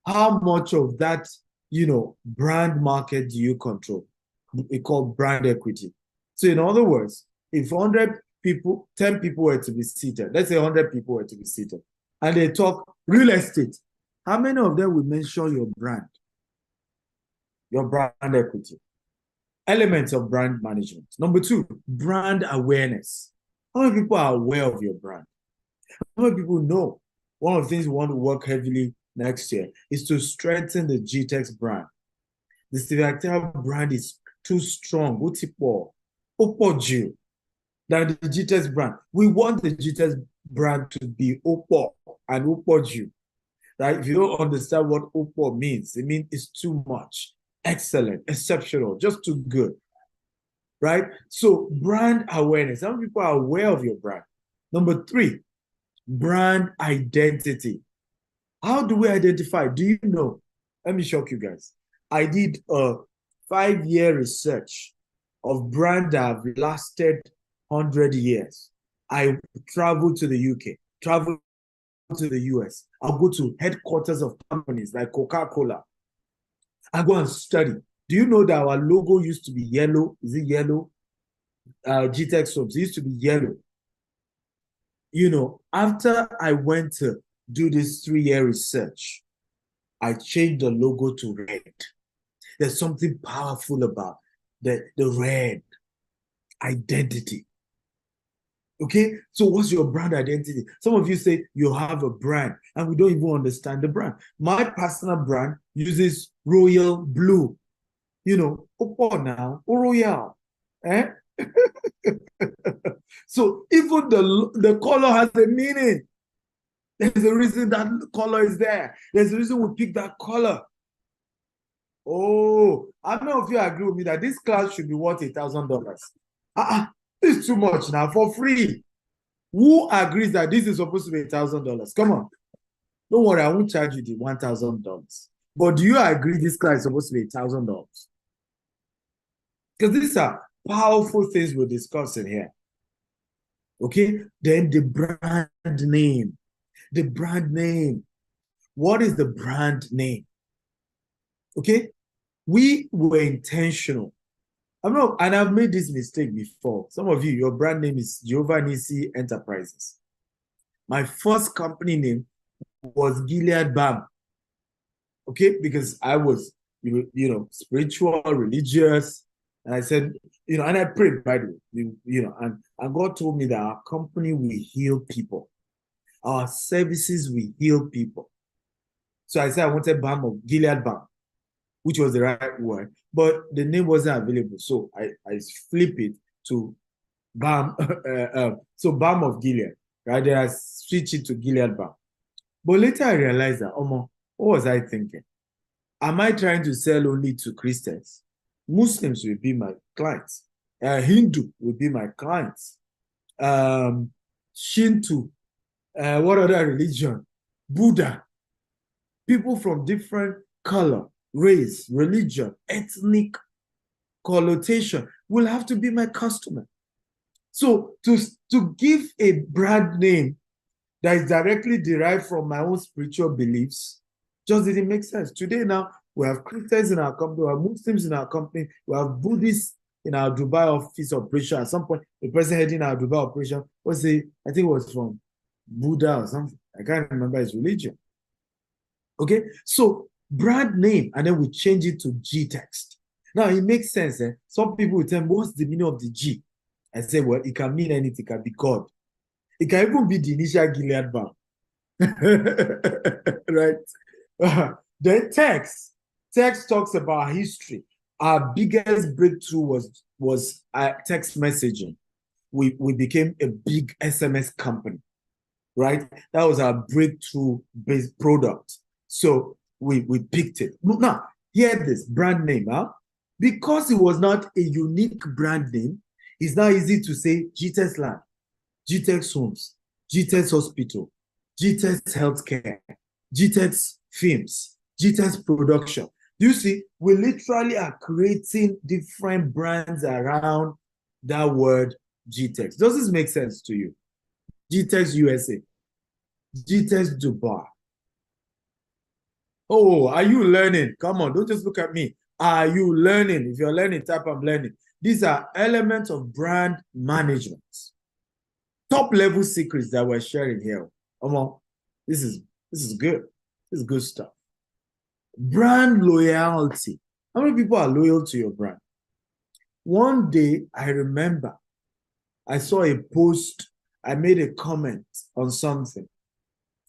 How much of that, brand market do you control? We call brand equity. So in other words, if 100 people, 10 people were to be seated, let's say 100 people were to be seated, and they talk real estate, how many of them will mention your brand equity? Elements of brand management. Number 2, brand awareness. How many people are aware of your brand? How many people know? One of the things we want to work heavily next year is to strengthen the GTEx brand. The Stevie brand is too strong. Opo than the GTEx brand. We want the GTEx brand to be Opo and Opoju. Right? If you don't understand what Opo means, it means it's too much. Excellent, exceptional, just too good. Right? So brand awareness. Some people are aware of your brand. Number 3, brand identity. How do we identify? Do you know? Let me shock you guys. I did a 5-year research of brands that have lasted 100 years. I traveled to the UK, traveled to the US. I'll go to headquarters of companies like Coca-Cola. I go and study. Do you know that our logo used to be yellow? Is it yellow? GTEx soaps used to be yellow. After I went to do this 3-year research, I changed the logo to red. There's something powerful about the red identity. Okay, so what's your brand identity? Some of you say you have a brand and we don't even understand the brand. My personal brand uses royal blue. Opo now, royal. Eh? So even the color has a meaning. There's a reason that color is there. There's a reason we pick that color. Oh, how many of you agree with me that this class should be worth $1,000? This is too much now, for free. Who agrees that this is supposed to be $1,000? Come on. Don't worry, I won't charge you the $1,000. But do you agree this class is supposed to be $1,000? Because these are powerful things we're discussing here. Okay? Then the brand name. The brand name. What is the brand name? Okay? We were intentional. And I've made this mistake before. Some of you, your brand name is Jehovah Nissi Enterprises. My first company name was Gilead Balm. Okay? Because I was, spiritual, religious. And I said, and I prayed, by the way, and God told me that our company will heal people. Our services will heal people. So I said I wanted Balm of Gilead Balm, which was the right word, but the name wasn't available. So I flip it to Balm, so Balm of Gilead, right? Then I switch it to Gilead Balm. But later I realized that, what was I thinking? Am I trying to sell only to Christians? Muslims will be my clients. Hindu will be my clients. Shinto, what other religion? Buddha. People from different color, race, religion, ethnic connotation will have to be my customer. So to give a brand name that is directly derived from my own spiritual beliefs just didn't make sense. Today now, we have Christians in our company, we have Muslims in our company, we have Buddhists in our Dubai office operation. At some point, the person heading our Dubai operation I think it was from Buddha or something. I can't remember his religion. Okay, so brand name, and then we change it to G text. Now it makes sense. Some people will tell me, what's the meaning of the G? I say, well, it can mean anything. It can be God. It can even be the initial Gilead Balm. Right? Then text. Text talks about history. Our biggest breakthrough was text messaging. We became a big SMS company, right? That was our breakthrough based product. So we picked it. Now, hear this brand name, huh? Because it was not a unique brand name, it's now easy to say GTEx Land, GTEx Homes, GTEx Hospital, GTEx Healthcare, GTEx Films, GTEx Production. You see, we literally are creating different brands around that word GTEx. Does this make sense to you? GTEx USA, GTEx Dubai. Oh, are you learning? Come on, don't just look at me. Are you learning? If you're learning, type I'm learning. These are elements of brand management. Top level secrets that we're sharing here. Come on, this is good. This is good stuff. Brand loyalty. How many people are loyal to your brand? One day, I remember I saw a post, I made a comment on something,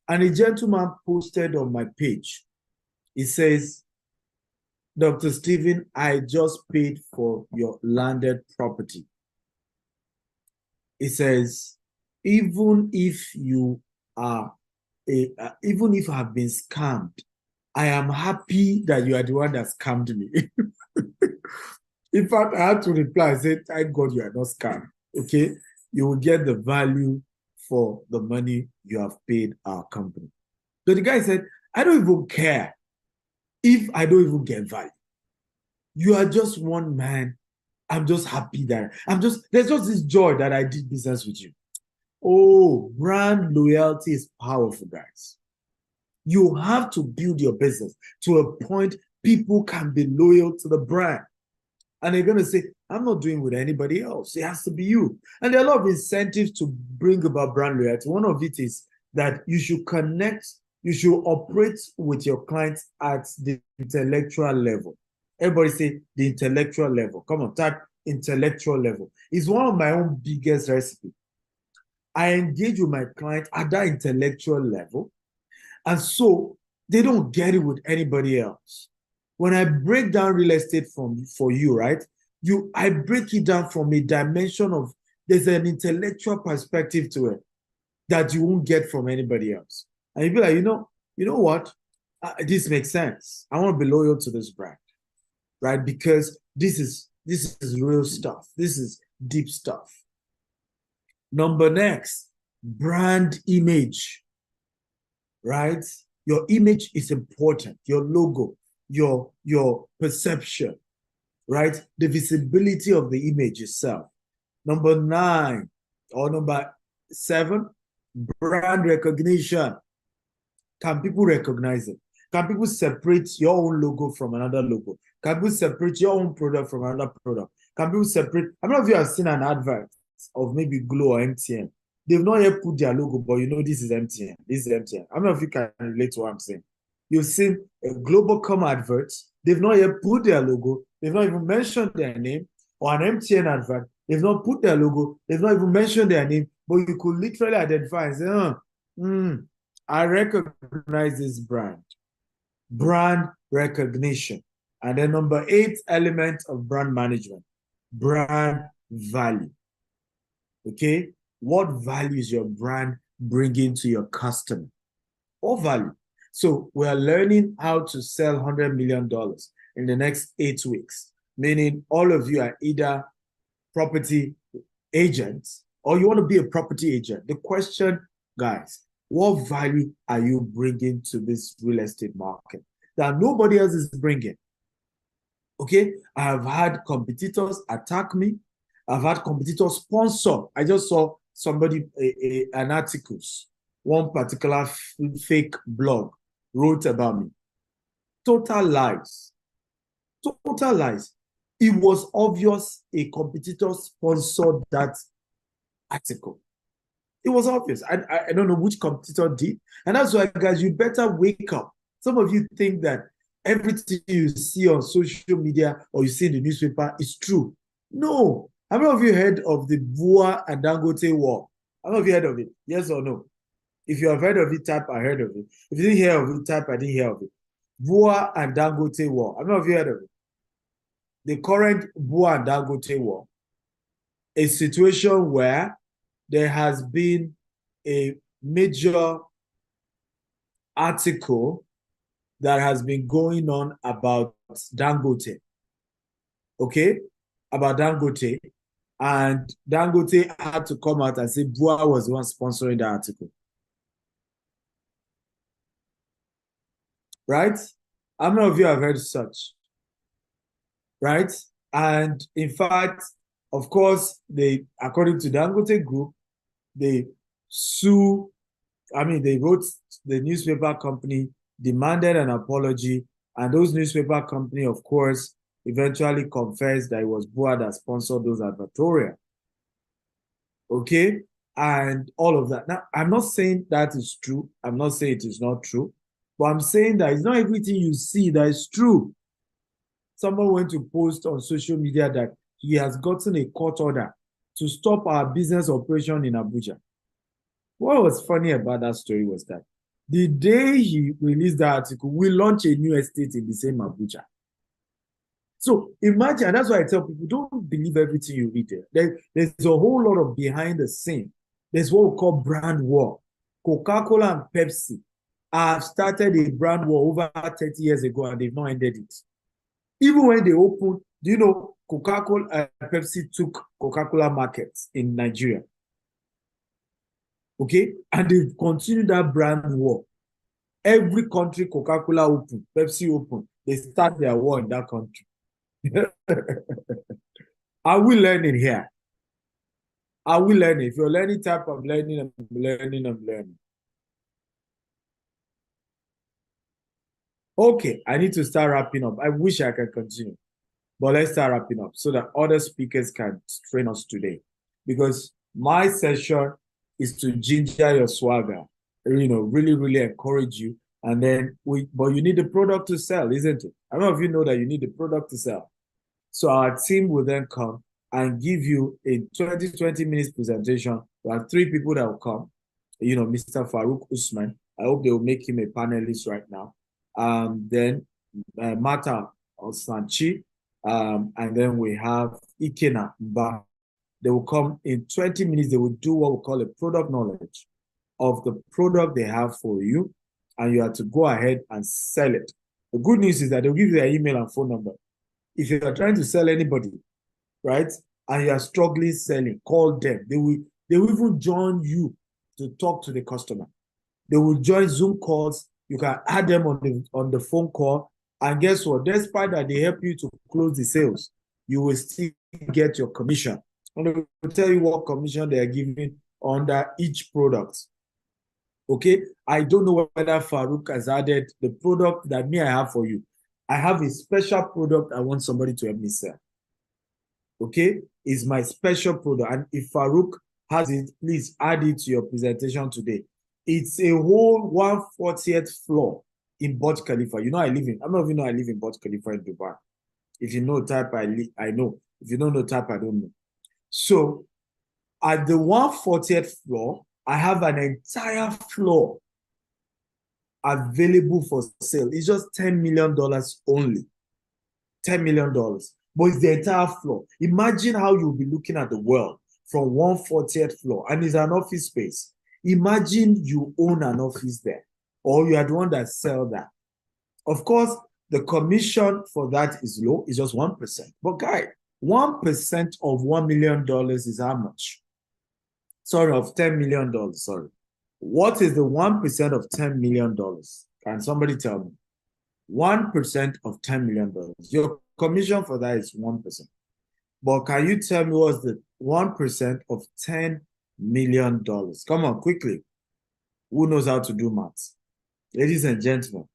and a gentleman posted on my page. He says, Dr. Stephen, I just paid for your landed property. It says, even if you are even if I have been scammed, I am happy that you are the one that scammed me. In fact, I had to reply, I said, thank God you are not scammed. Okay? You will get the value for the money you have paid our company. So the guy said, I don't even care if I don't even get value. You are just one man. I'm just happy that there's just this joy that I did business with you. Oh, brand loyalty is powerful, guys. You have to build your business to a point people can be loyal to the brand. And they're going to say, I'm not doing with anybody else. It has to be you. And there are a lot of incentives to bring about brand loyalty. One of it is that you should connect, you should operate with your clients at the intellectual level. Everybody say the intellectual level. Come on, type intellectual level. It's one of my own biggest recipes. I engage with my client at that intellectual level. And so they don't get it with anybody else. When I break down real estate for you, right? I break it down from a dimension of there's an intellectual perspective to it that you won't get from anybody else. And you'll be like, you know what? This makes sense. I want to be loyal to this brand, right? Because this is real stuff. This is deep stuff. Number next, brand image, right? Your image is important. Your logo, your perception, right? The visibility of the image itself. Number 9 or number 7, brand recognition. Can people recognize it? Can people separate your own logo from another logo? Can people separate your own product from another product? Can people separate? How many of you have seen an advert of maybe Glo or MTN? They've not yet put their logo, but you know this is MTN. This is MTN. How many of you can relate to what I'm saying? You've seen a Global.com advert. They've not yet put their logo. They've not even mentioned their name. Or an MTN advert. They've not put their logo. They've not even mentioned their name. But you could literally identify and say, I recognize this brand. Brand recognition. And then number 8 element of brand management. Brand value. Okay? What value is your brand bringing to your customer? What value? So we are learning how to sell $100 million in the next 8 weeks, meaning all of you are either property agents or you want to be a property agent. The question, guys, what value are you bringing to this real estate market that nobody else is bringing? Okay, I have had competitors attack me. I've had competitors sponsor. I just saw somebody, an article, one particular fake blog wrote about me. Total lies. Total lies. It was obvious a competitor sponsored that article. It was obvious. I don't know which competitor did. And that's why, guys, you better wake up. Some of you think that everything you see on social media or you see in the newspaper is true. No. How many of you heard of the Bua and Dangote war? How many of you heard of it? Yes or no? If you have heard of it, type I heard of it. If you didn't hear of it, type I didn't hear of it. Bua and Dangote war. I don't know if you heard of it. The current Bua and Dangote war, a situation where there has been a major article that has been going on about Dangote. Okay? About Dangote. And Dangote had to come out and say Bua was the one sponsoring the article. Right? How many of you have heard such? Right? And in fact, of course, according to Dangote Group, they they wrote the newspaper company, demanded an apology, and those newspaper company, of course, eventually confessed that it was Bua that sponsored those advertorial. Okay? And all of that. Now, I'm not saying that is true. I'm not saying it is not true. But I'm saying that it's not everything you see that is true. Someone went to post on social media that he has gotten a court order to stop our business operation in Abuja. What was funny about that story was that the day he released that article, we launched a new estate in the same Abuja. So imagine, and that's why I tell people, don't believe everything you read there. There's a whole lot of behind the scene. There's what we call brand war. Coca-Cola and Pepsi have started a brand war over 30 years ago and they've not ended it. Even when they opened, do you know, Coca-Cola and Pepsi took Coca-Cola markets in Nigeria. Okay? And they've continued that brand war. Every country Coca-Cola open, Pepsi open, they start their war in that country. Are we learning here? Are we learning? If you're learning type of learning, I'm learning. Okay, I need to start wrapping up. I wish I could continue, but let's start wrapping up so that other speakers can train us today. Because my session is to ginger your swagger, really, really encourage you. And then but you need the product to sell, isn't it? I don't know if you know that you need the product to sell. So our team will then come and give you a 20 minutes presentation. We have 3 people that will come. Mr. Farouk Usman. I hope they will make him a panelist right now. Then Mata Osanchi. And then we have Ikena Embark. They will come in 20 minutes. They will do what we call a product knowledge of the product they have for you. And you have to go ahead and sell it. The good news is that they'll give you their email and phone number. If you are trying to sell anybody, right, and you are struggling selling, call them. They will even join you to talk to the customer. They will join Zoom calls. You can add them on the phone call. And guess what? Despite that they help you to close the sales, you will still get your commission. And they will tell you what commission they are giving under each product. Okay? I don't know whether Farouk has added the product that I have for you. I have a special product I want somebody to help me sell. Okay? It's my special product. And if Farouk has it, please add it to your presentation today. It's a whole 140th floor in Burj Khalifa. I don't know if you know I live in Burj Khalifa in Dubai. If you know type, I know. If you don't know type, I don't know. So at the 140th floor, I have an entire floor available for sale. It's just $10 million only. $10 million. But it's the entire floor. Imagine how you'll be looking at the world from 140th floor, and it's an office space. Imagine you own an office there, or you are the one that sell that. Of course, the commission for that is low. It's just 1%. But guys, 1% of $1 million is how much? Sorry, of $10 million. Sorry. What is the 1% of $10 million? Can somebody tell me? 1% of $10 million. Your commission for that is 1%. But can you tell me what's the 1% of $10 million? Come on, quickly. Who knows how to do maths? Ladies and gentlemen,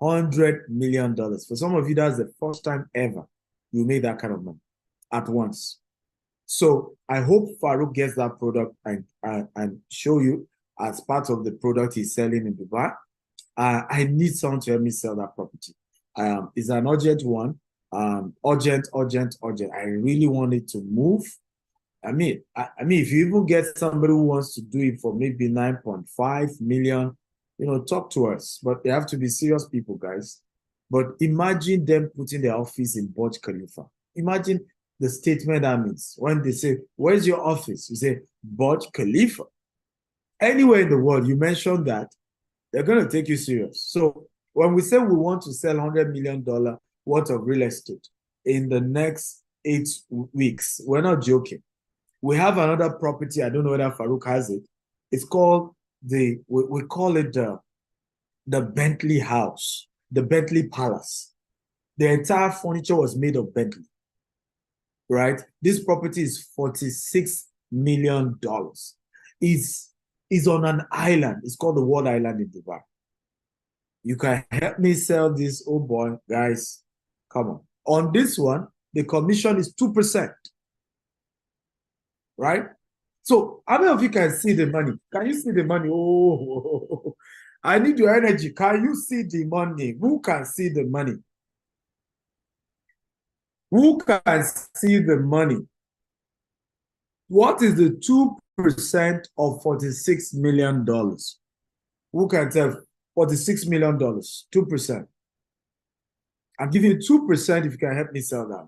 $100 million. For some of you, that's the first time ever you made that kind of money at once. So I hope Farouk gets that product and show you as part of the product he's selling in Dubai. I need someone to help me sell that property. It's an urgent one. Urgent. I really want it to move. I mean, if you even get somebody who wants to do it for maybe 9.5 million, talk to us. But they have to be serious people, guys. But imagine them putting their office in Burj Khalifa. Imagine the statement that means when they say, where's your office? You say, Burj Khalifa. Anywhere in the world, you mention that, they're going to take you serious. So when we say we want to sell $100 million worth of real estate in the next 8 weeks, we're not joking. We have another property. I don't know whether Farouk has it. It's called we call it the Bentley House, the Bentley Palace. The entire furniture was made of Bentley, right? This property is $46 million. Is on an island. It's called the World Island in Dubai. You can help me sell this, oh boy, guys. Come on. On this one, the commission is 2%. Right? So how many of you can see the money? Can you see the money? Oh, I need your energy. Can you see the money? Who can see the money? Who can see the money? What is the 2% of $46 million? Who can tell? $46 million, 2%. I'm giving you 2% if you can help me sell that.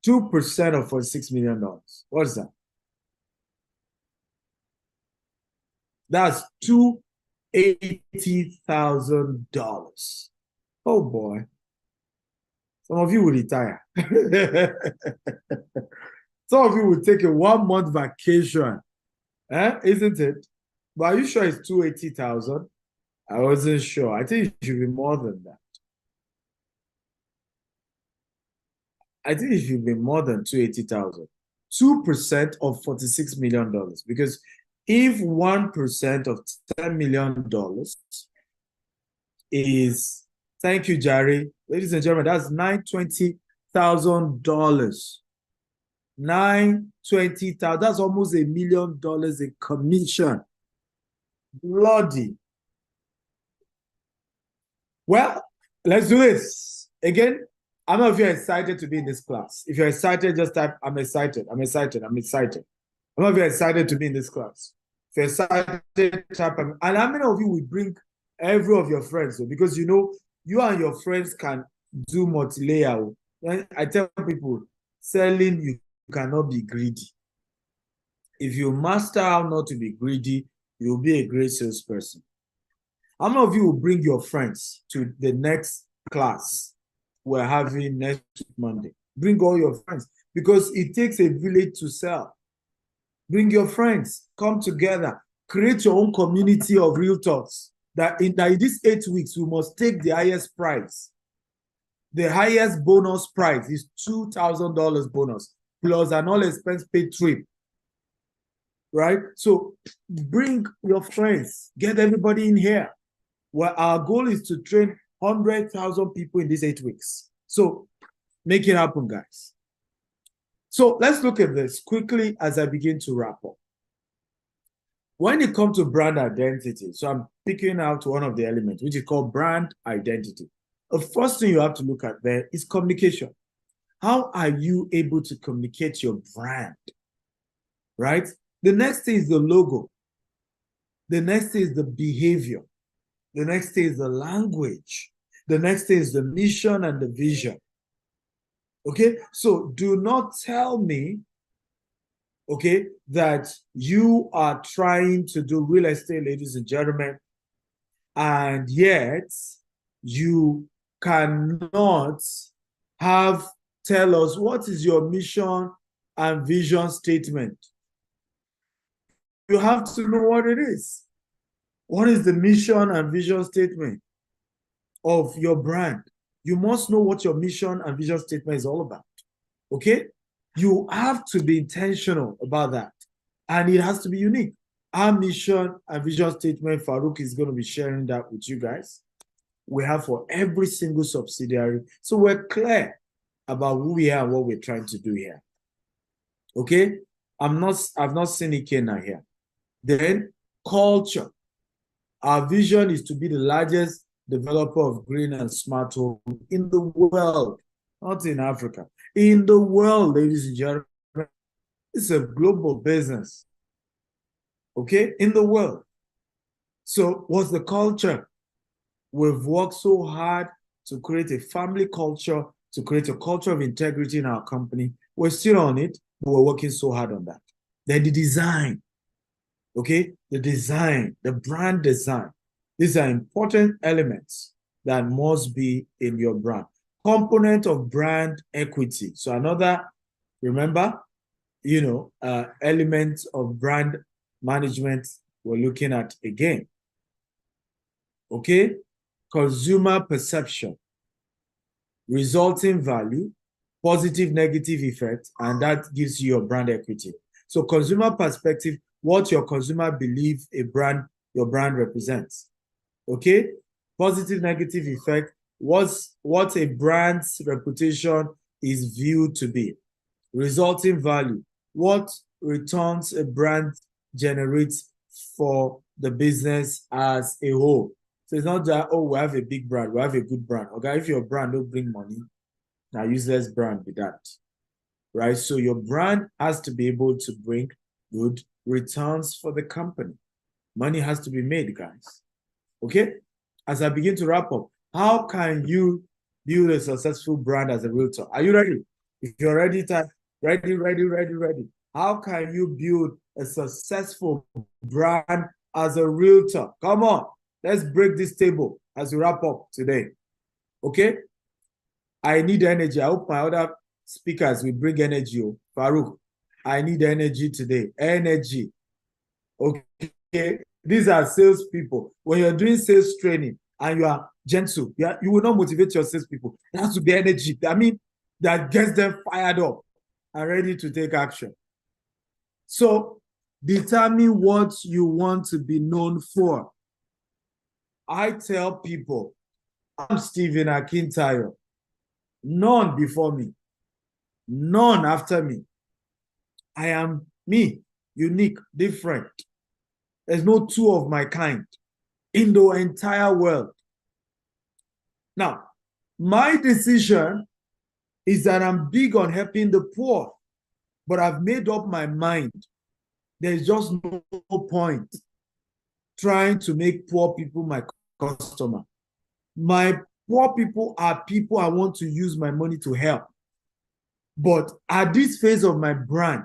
2% of $46 million. What is that? That's $280,000. Oh boy. Some of you will retire. Some of you will take a 1-month vacation. Isn't it? But are you sure it's 280,000? I wasn't sure. I think it should be more than that. I think it should be more than 280,000. 2% of $46 million. Because if 1% of $10 million is, thank you, Jerry. Ladies and gentlemen, that's $920,000. $920,000. That's almost $1 million in commission. Bloody. Well, let's do this. Again, I don't know if you're excited to be in this class. If you're excited, just type, I'm excited, I'm excited, I'm excited. I don't know if you're excited to be in this class. If you're excited, type, and how many of you will bring every of your friends? Because you know, you and your friends can do multi-layer. I tell people, selling, you cannot be greedy. If you master how not to be greedy, you'll be a great salesperson. How many of you will bring your friends to the next class we're having next Monday? Bring all your friends, because it takes a village to sell. Bring your friends, come together, create your own community of realtors. That in these 8 weeks, we must take the highest prize. The highest bonus prize is $2,000 bonus, plus an all expense paid trip. Right? So bring your friends, get everybody in here. Well, our goal is to train 100,000 people in these 8 weeks. So make it happen, guys. So let's look at this quickly as I begin to wrap up. When it comes to brand identity, so I'm picking out one of the elements, which is called brand identity. The first thing you have to look at there is communication. How are you able to communicate your brand? Right? The next thing is the logo. The next thing is the behavior. The next thing is the language. The next thing is the mission and the vision. Okay, so do not tell me, okay, that you are trying to do real estate, ladies and gentlemen, and yet you cannot tell us what is your mission and vision statement. You have to know what it is. What is the mission and vision statement of your brand? You must know what your mission and vision statement is all about. Okay? You have to be intentional about that. And it has to be unique. Our mission and vision statement, Farouk is going to be sharing that with you guys. We have for every single subsidiary. So we're clear about who we are and what we're trying to do here. Okay? I've not seen Ikena here. Then culture. Our vision is to be the largest developer of green and smart home in the world, not in Africa. In the world, ladies and gentlemen, it's a global business. Okay? In the world. So what's the culture? We've worked so hard to create a family culture, to create a culture of integrity in our company. We're still on it, but we're working so hard on that. Then the design, okay? The design, the brand design. These are important elements that must be in your brand. Component of brand equity. So another, remember, element of brand management we're looking at again. Okay? Consumer perception, resulting value, positive, negative effect, and that gives you your brand equity. So consumer perspective, what your consumer believe your brand represents. Okay? Positive, negative effect, what a brand's reputation is viewed to be. Resulting value, what returns a brand generates for the business as a whole. So it's not that, oh, we have a big brand, we have a good brand. Okay, if your brand don't bring money, now useless brand with that, right? So your brand has to be able to bring good returns for the company. Money has to be made, guys. Okay? As I begin to wrap up, how can you build a successful brand as a realtor? Are you ready? If you're ready, type ready. How can you build a successful brand as a realtor? Come on, let's break this table as we wrap up today. Okay? I need energy. I hope my other speakers will bring energy. Farouk, I need energy today. Energy. Okay? These are salespeople. When you're doing sales training and you are gentle, you will not motivate your salespeople. It has to be energy. I mean, that gets them fired up and ready to take action. So, determine what you want to be known for. I tell people, I'm Stephen Akintayo. None before me. None after me. I am me, unique, different. There's no two of my kind in the entire world. Now, my decision is that I'm big on helping the poor, but I've made up my mind. There's just no point trying to make poor people my customer. My poor people are people I want to use my money to help. But at this phase of my brand,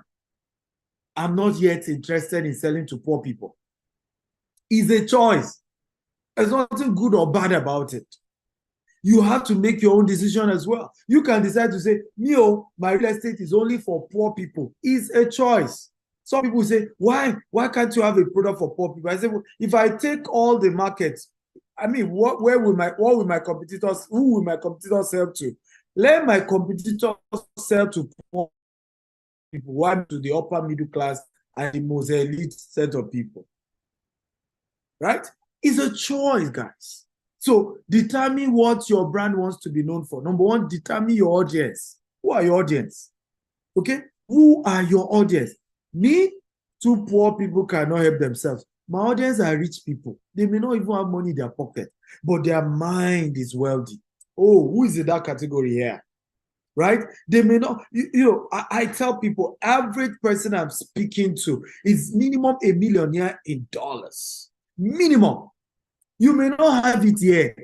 I'm not yet interested in selling to poor people. It's a choice. There's nothing good or bad about it. You have to make your own decision as well. You can decide to say, my real estate is only for poor people. It's a choice. Some people say, why can't you have a product for poor people? I say, well, if I take all the markets, I mean, who will my competitors sell to? Let my competitors sell to poor people, one to the upper middle class and the most elite set of people. Right? It's a choice, guys. So determine what your brand wants to be known for. Number one, determine your audience. Who are your audience? Okay? Who are your audience? Me, two poor people cannot help themselves. My audience are rich people. They may not even have money in their pocket, but their mind is wealthy. Oh, who is in that category here? Right? They may not, I tell people, average person I'm speaking to is minimum a millionaire in dollars. Minimum. You may not have it yet,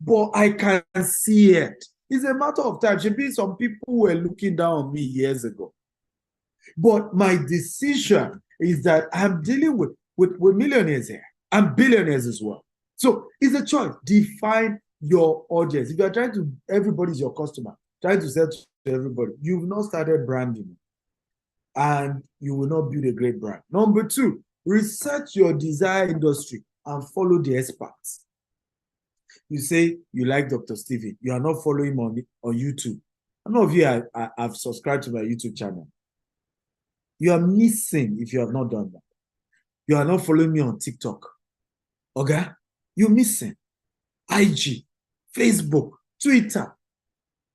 but I can see it. It's a matter of time. Maybe some people were looking down on me years ago. But my decision is that I'm dealing with millionaires here and billionaires as well. So it's a choice. Define your audience. If you're trying to, everybody's your customer, trying to sell to everybody, you've not started branding and you will not build a great brand. Number two, research your desired industry and follow the experts. You say you like Dr. Stephen. You are not following him on YouTube. How many of you have subscribed to my YouTube channel? You are missing if you have not done that. You are not following me on TikTok. Okay? You're missing. IG, Facebook, Twitter.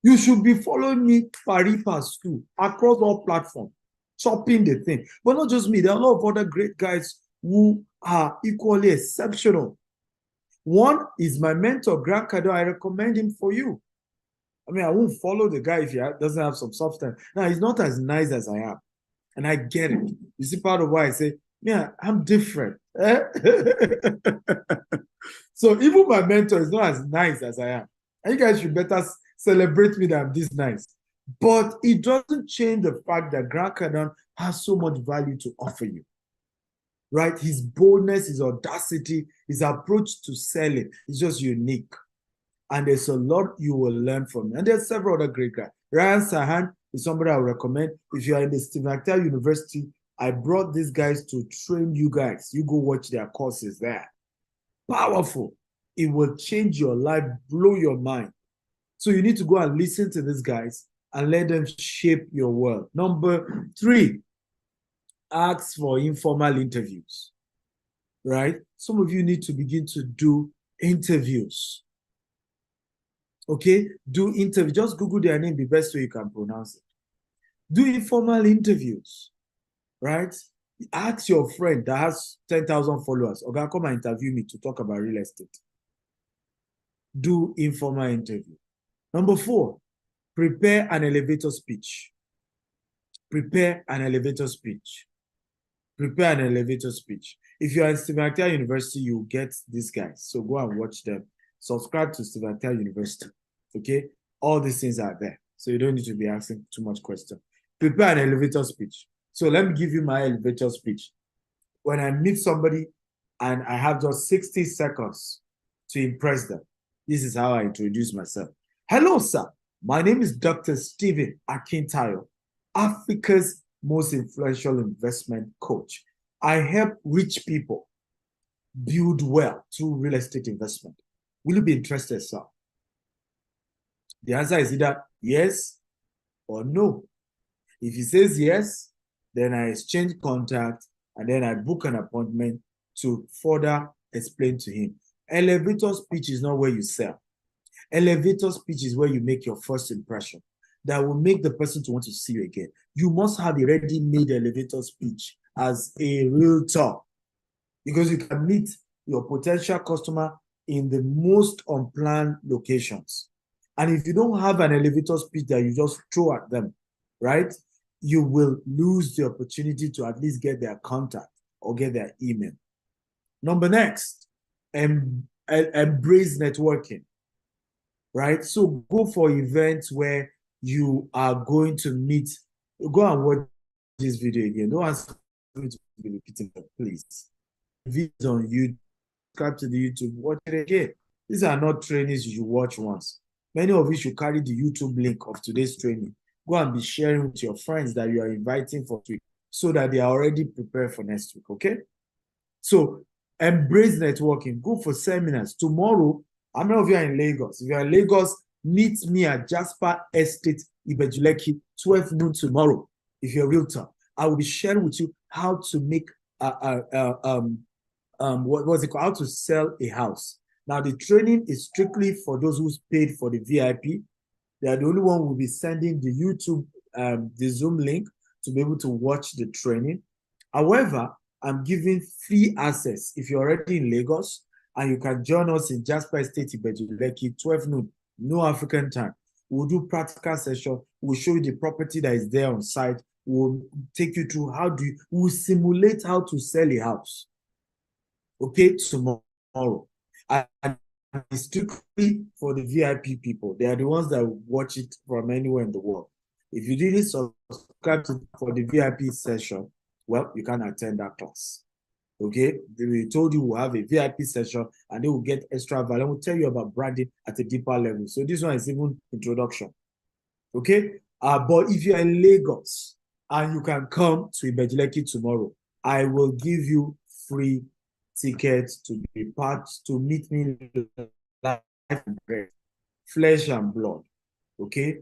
You should be following me pari-pass too, across all platforms, chopping the thing. But not just me. There are a lot of other great guys who are equally exceptional. One is my mentor, Grant Cardone. I recommend him for you. I mean, I won't follow the guy if he doesn't have some substance. Now, he's not as nice as I am. And I get it. You see, part of why I say, Yeah, I'm different. So even my mentor is not as nice as I am. And you guys should better celebrate me that I'm this nice. But it doesn't change the fact that Grant Cardone has so much value to offer you. Right? His boldness, his audacity, his approach to selling is just unique. And there's a lot you will learn from him. And there's several other great guys. Ryan Sahan is somebody I would recommend. If you are in the Stephen Actel University, I brought these guys to train you guys. You go watch their courses there. Powerful. It will change your life, blow your mind. So you need to go and listen to these guys and let them shape your world. Number 3, ask for informal interviews, right? Some of you need to begin to do interviews. Okay? Do interview. Just Google their name, the best way you can pronounce it. Do informal interviews, right? Ask your friend that has 10,000 followers, okay, come and interview me to talk about real estate. Do informal interview. Number 4, prepare an elevator speech. Prepare an elevator speech. Prepare an elevator speech. If you are in Stephen Actel University, you'll get these guys. So go and watch them. Subscribe to Stephen Actel University. Okay? All these things are there. So you don't need to be asking too much questions. Prepare an elevator speech. So let me give you my elevator speech. When I meet somebody and I have just 60 seconds to impress them, this is how I introduce myself. Hello, sir. My name is Dr. Stephen Akintayo, Africa's most influential investment coach. I help rich people build wealth through real estate investment. Will you be interested, sir? The answer is either yes or no. If he says yes, then I exchange contact and then I book an appointment to further explain to him. Elevator speech is not where you sell. Elevator speech is where you make your first impression that will make the person to want to see you again. You must have a ready-made elevator speech as a realtor because you can meet your potential customer in the most unplanned locations. And if you don't have an elevator speech that you just throw at them, right, you will lose the opportunity to at least get their contact or get their email. Number next, embrace networking, right? So go for events where you are going to meet. Go and watch this video again. Don't ask me to be repeating it, please. Videos on YouTube, subscribe to the YouTube, watch it again. These are not trainings you should watch once. Many of you should carry the YouTube link of today's training. Go and be sharing with your friends that you are inviting for week so that they are already prepared for next week, okay? So embrace networking. Go for seminars. Tomorrow, how many of you are in Lagos? If you are in Lagos, meet me at Jasper Estate, Ibejuleki, 12 noon tomorrow. If you're a realtor, I will be sharing with you how to make what was it called? How to sell a house. Now, the training is strictly for those who's paid for the VIP. They are the only one who will be sending the YouTube, the Zoom link to be able to watch the training. However, I'm giving free access if you're already in Lagos and you can join us in Jasper Estate, Ibejuleki, 12 noon, no African time. We'll do practical session. We'll show you the property that is there on site. We'll take you through we'll simulate how to sell a house. Okay, tomorrow. And it's strictly for the VIP people. They are the ones that watch it from anywhere in the world. If you didn't subscribe for the VIP session, well, you can attend that class. Okay, we told you we'll have a VIP session and they will get extra value. We'll tell you about branding at a deeper level. So this one is even introduction. Okay, but if you're in Lagos and you can come to Ibejuleki tomorrow, I will give you free tickets to be part to meet me live and direct, flesh and blood. Okay,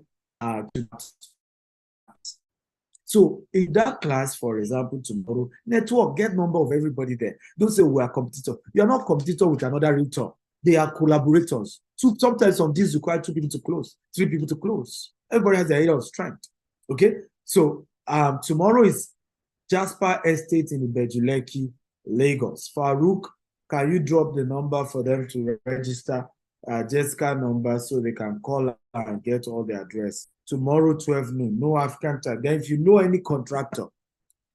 so in that class, for example, tomorrow, network, get number of everybody there. Don't say we are competitor. You are not competitor with another realtor. They are collaborators. So sometimes some deals require 2 people to close, 3 people to close. Everybody has their area of strength. Okay, so tomorrow is Jasper Estate in Ibejuleki, Lagos. Farouk, can you drop the number for them to register? Jessica number so they can call and get all the address. Tomorrow, 12 noon, no African time. Then if you know any contractor,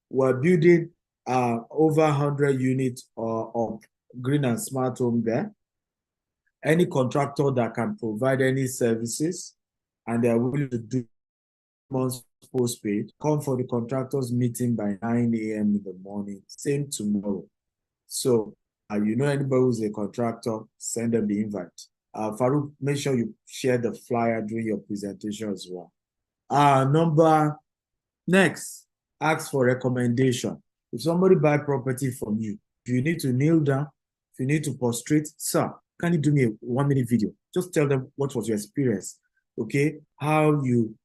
we're building over 100 units of green and smart home there. Any contractor that can provide any services and they are willing to do months postpaid, come for the contractors meeting by 9 a.m. in the morning, same tomorrow. So, you know anybody who's a contractor, send them the invite. Farouk, make sure you share the flyer during your presentation as well. Next, ask for recommendation. If somebody buy property from you, if you need to kneel down, if you need to prostrate, sir, can you do me a 1-minute video? Just tell them what was your experience, okay? How you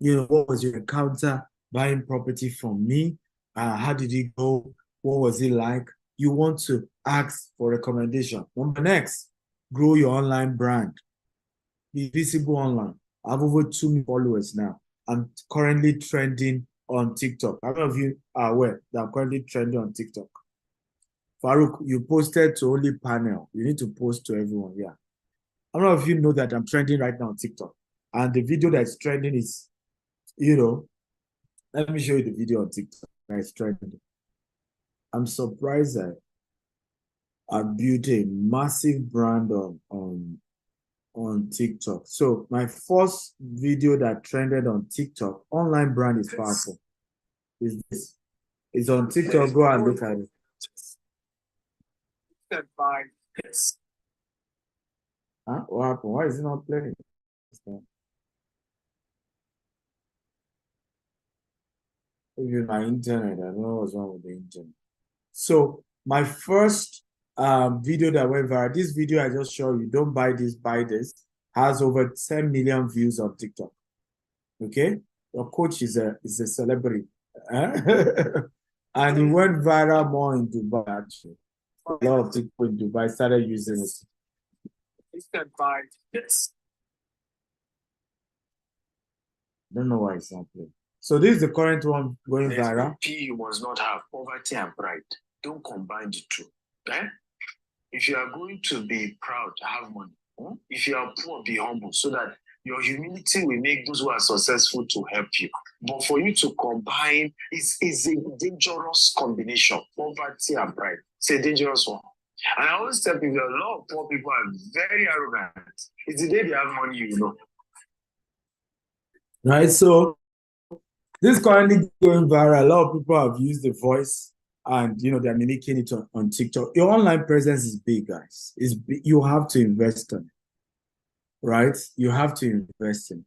know, what was your encounter buying property from me? How did it go? What was it like? You want to ask for recommendation. Next, grow your online brand. Be visible online. I have over 2 million followers now. I'm currently trending on TikTok. How many of you are aware that I'm currently trending on TikTok? Farouk, you posted to only panel. You need to post to everyone. Yeah. How many of you know that I'm trending right now on TikTok? And the video that's trending is, you know, let me show you the video on TikTok that's trending. I'm surprised that I built a massive brand on TikTok. So my first video that trended on TikTok, online brand is powerful. Is this? It's on TikTok. Go and look at it. Huh? What happened? Why is it not playing? Maybe my internet. I don't know what's wrong with the internet. So my first video that went viral, this video I just showed you, don't buy this, buy this, has over 10 million views on TikTok. Okay? Your coach is a celebrity. And it went viral more in Dubai, actually. A lot of people in Dubai started using it. Don't know why it's not playing. So this is the current one going viral. You must not have poverty and pride. Don't combine the two. Eh? If you are going to be proud, have money. If you are poor, be humble, so that your humility will make those who are successful to help you. But for you to combine, is a dangerous combination. Poverty and pride. It's a dangerous one. And I always tell people, a lot of poor people are very arrogant. It's the day they have money, you know. Right, so this is currently going viral. A lot of people have used the voice and, you know, they're mimicking it on TikTok. Your online presence is big, guys. It's big. You have to invest in it, right? You have to invest in it.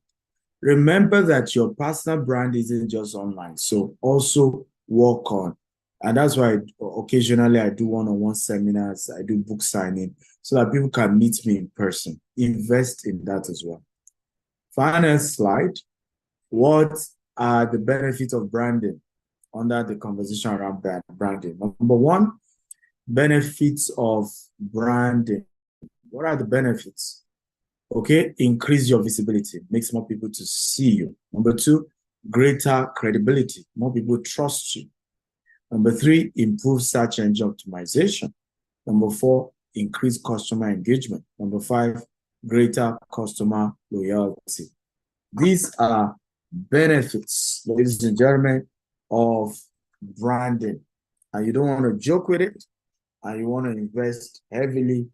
Remember that your personal brand isn't just online. So also work on. And that's why occasionally I do one-on-one seminars. I do book signing so that people can meet me in person. Invest in that as well. Final slide. What are the benefits of branding under the conversation around branding? Number one, benefits of branding. What are the benefits? Okay, increase your visibility, makes more people to see you. Number two, greater credibility, more people trust you. Number three, improve search engine optimization. Number four, increase customer engagement. Number five, greater customer loyalty. These are benefits, ladies and gentlemen, of branding. And you don't want to joke with it, and you want to invest heavily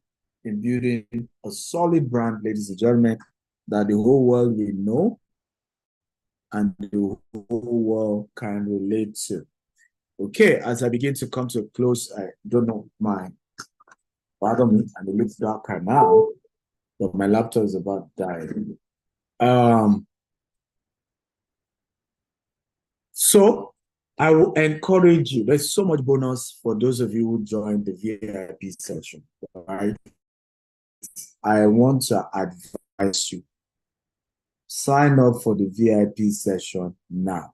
in building a solid brand, ladies and gentlemen, that the whole world will know and the whole world can relate to. Okay, as I begin to come to a close, I don't know pardon me, and it looks darker now, but my laptop is about to die. So I will encourage you. There's so much bonus for those of you who joined the VIP session, right? I want to advise you, sign up for the VIP session now.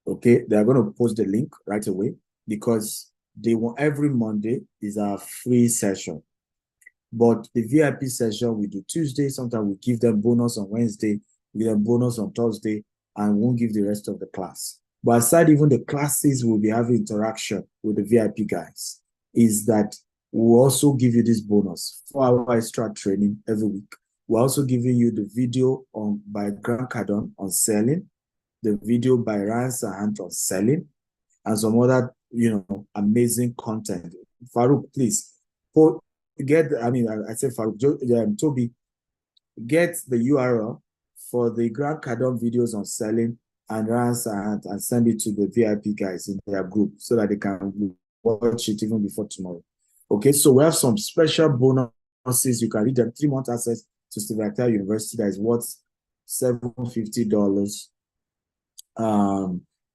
Okay, they're going to post the link right away because every Monday is our free session. But the VIP session we do Tuesday. Sometimes we give them bonus on Wednesday, we give them bonus on Thursday, and won't give the rest of the class. But aside even the classes, we'll be having interaction with the VIP guys. Is that we'll also give you this bonus 4-hour extra training every week. We're also giving you the video by Grant Cardone on selling, the video by Ryan Sahant on selling, and some other amazing content. Farouk, please, I said Farouk, Toby, get the URL for the Grant Cardone videos on selling and send it to the VIP guys in their group so that they can watch it even before tomorrow. Okay, so we have some special bonuses. You can read them. 3-month access to Steve Akhtar University that is worth $750.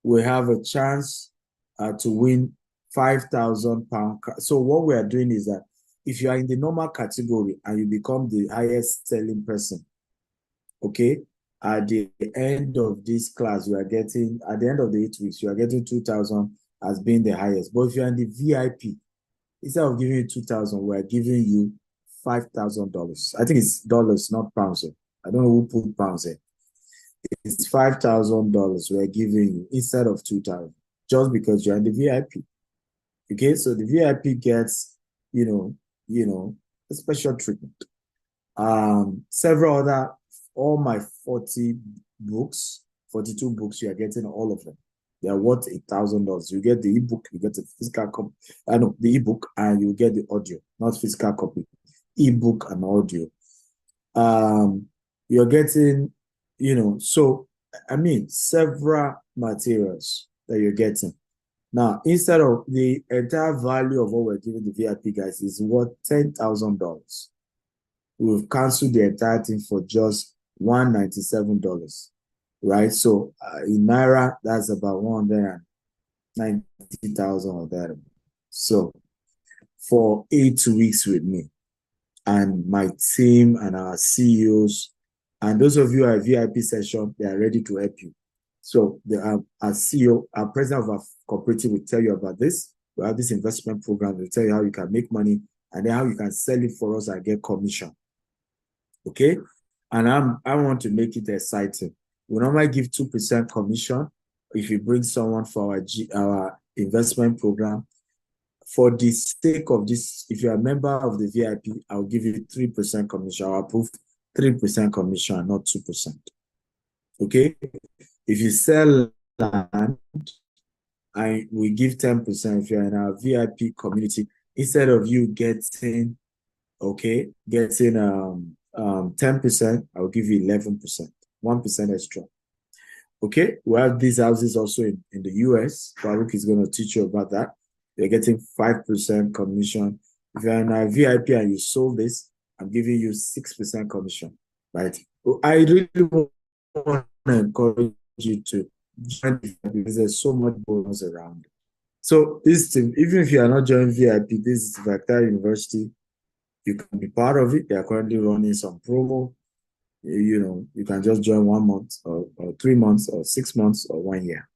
We have a chance to win £5,000. So what we are doing is that if you are in the normal category and you become the highest selling person, okay, at the end of this class, at the end of the 8 weeks, you are getting 2,000 as being the highest. But if you're in the VIP, instead of giving you 2,000, we're giving you $5,000. I think it's dollars, not pounds. I don't know who put pounds in. It's $5,000 we're giving you instead of 2,000, just because you're in the VIP. Okay, so the VIP gets, a special treatment. Several other, all my 42 books, you are getting all of them. They are worth $1,000. You get the ebook, you get the physical copy. The ebook, and you get the audio, not physical copy. Ebook and audio. You're getting, several materials that you're getting. Now, instead of the entire value of what we're giving the VIP guys is worth $10,000. We've canceled the entire thing for just $197, right? So in Naira, that's about 190,000 or that. So for 8 weeks with me and my team and our CEOs, and those of you who are VIP session, they are ready to help you. So our CEO, our president of our cooperative will tell you about this. We have this investment program. We'll tell you how you can make money and then how you can sell it for us and get commission. Okay? And I want to make it exciting. We normally give 2% commission if you bring someone for our investment program. For the sake of this, if you're a member of the VIP, I'll give you 3% commission. I'll approve 3% commission and not 2%. Okay? If you sell land, we give 10%. If you're in our VIP community, instead of you getting 10%, I'll give you 11%, 1% extra. Okay, we have these houses also in the US. Farouk is going to teach you about that. You're getting 5% commission. If you're in our VIP and you sold this, I'm giving you 6% commission, right? I really want to encourage you to join because there's so much bonus around. So this thing, even if you are not joining VIP, this is Steve Akhtar University. You can be part of it. They are currently running some promo. You can just join 1 month or 3 months or 6 months or 1 year.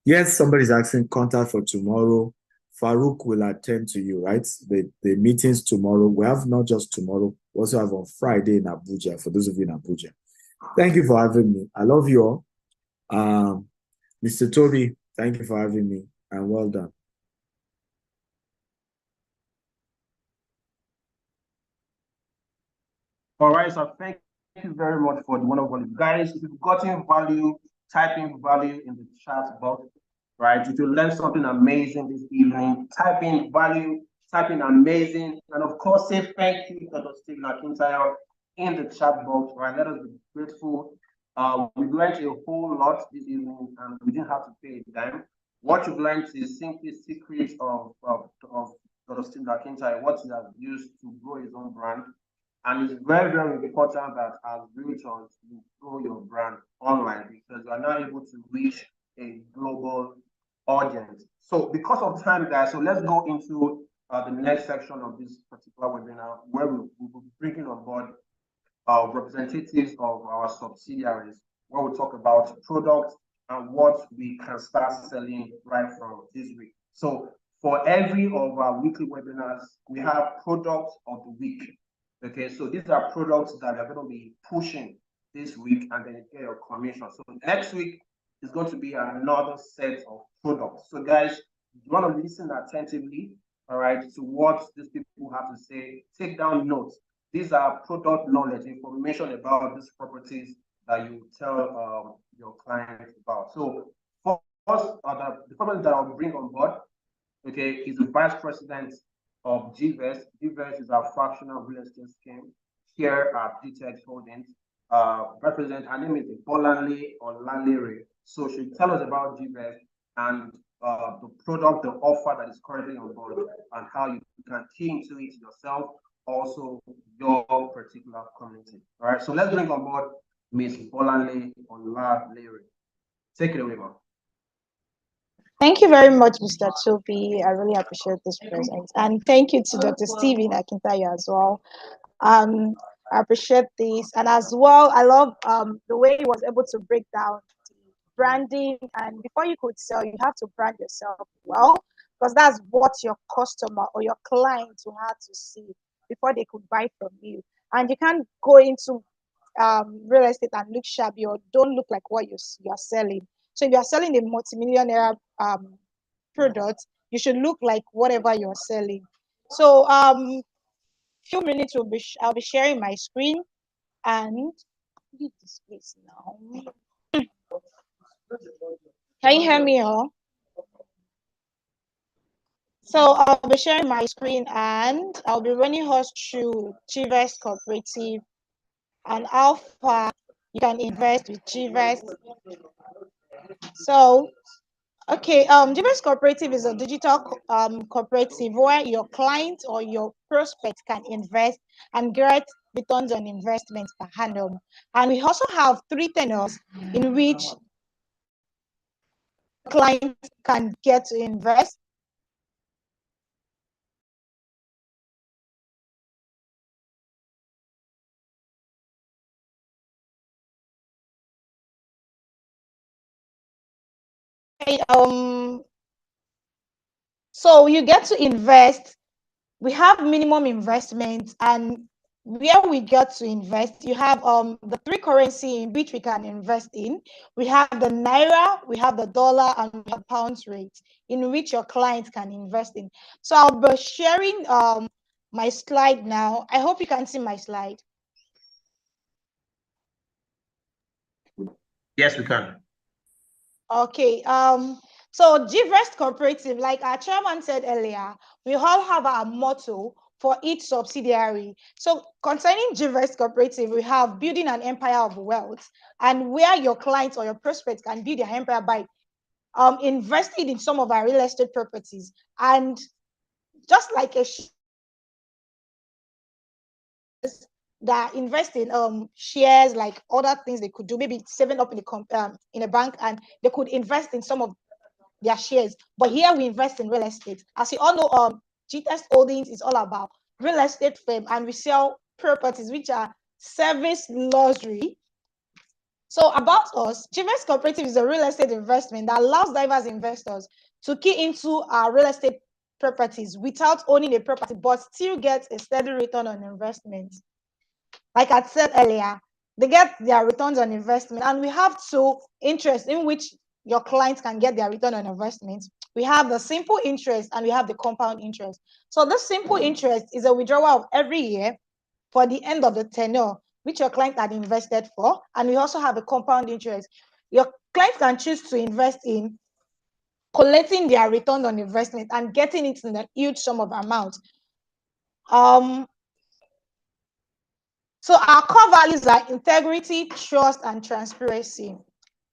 Yes, somebody's asking contact for tomorrow. Farouk will attend to you, right? The meetings tomorrow. We have not just tomorrow. We also have on Friday in Abuja, for those of you in Abuja. Thank you for having me. I love you all. Mr. Toby, thank you for having me, and well done. All right, so thank you very much for the wonderful guys. If you've gotten value, type in value in the chat box, right? If you learned something amazing this evening, type in value, type in amazing, and of course, say thank you to Dr. Stephen Akintayo in the chat box, right? Let us be grateful. We've learned a whole lot this evening, and we didn't have to pay a dime. What you've learned is simply secrets of Dr. Stephen Akintayo, what he has used to grow his own brand. And it's very, very important that as realtors, you grow your brand online because you are now able to reach a global audience. So because of time, guys, so let's go into the next section of this particular webinar where we will be bringing on board representatives of our subsidiaries, where we talk about products and what we can start selling right from this week. So for every of our weekly webinars, we have products of the week. Okay, so these are products that are going to be pushing this week and then you get your commission. So next week is going to be another set of products. So guys, you want to listen attentively, all right, to what these people have to say. Take down notes. These are product knowledge, information about these properties that you tell your clients about. So the person that I'll bring on board, okay, is the vice president of GVES. GVES is our fractional real estate scheme here at DTX Holdings. Represent her name is Bolanle Olalere. So she'll tell us about GVES and the product, the offer that is currently on board, and how you can key into it yourself, also your particular community. All right, so let's bring on board Miss Bolanle Olalere. Take it away, ma'am. Thank you very much, Mr. Chopi. I really appreciate this present. And thank you to Dr. Steven Akintayo as well. I appreciate this. And as well, I love the way he was able to break down the branding. And before you could sell, you have to brand yourself well, because that's what your customer or your client will have to see before they could buy from you. And you can't go into real estate and look shabby or don't look like what you're selling. So if you're selling a multi-millionaire product, you should look like whatever you're selling. So few minutes I'll be sharing my screen and leave this place now. Can you hear me all? So I'll be sharing my screen and I'll be running us through GVES Cooperative and how far you can invest with GVES. So okay, GVES Cooperative is a digital cooperative where your client or your prospect can invest and get returns on investment per annum. And we also have 3 tenures in which clients can get to invest. So you get to invest. We have minimum investment, and where we get to invest, you have the 3 currency in which we can invest in. We have the naira, we have the dollar, and we have pounds rate in which your client can invest in. So I'll be sharing my slide now. I hope you can see my slide. Yes, we can. Okay. So GVES Cooperative, like our chairman said earlier, we all have our motto for each subsidiary. So concerning GVES Cooperative, we have building an empire of wealth, and where your clients or your prospects can build their empire by investing in some of our real estate properties. And just like a that invest in shares, like other things they could do, maybe saving up in a bank, and they could invest in some of their shares. But here we invest in real estate. As you all know, GTS Holdings is all about real estate firm, and we sell properties which are service luxury. So about us, GVES Cooperative is a real estate investment that allows diverse investors to key into our real estate properties without owning a property, but still get a steady return on investment. Like I said earlier, they get their returns on investment, and we have 2 interests in which your clients can get their return on investment. We have the simple interest and we have the compound interest. So the simple interest is a withdrawal of every year for the end of the tenure which your client had invested for, and we also have a compound interest. Your client can choose to invest in collecting their return on investment and getting it in a huge sum of amount. So our core values are integrity, trust, and transparency.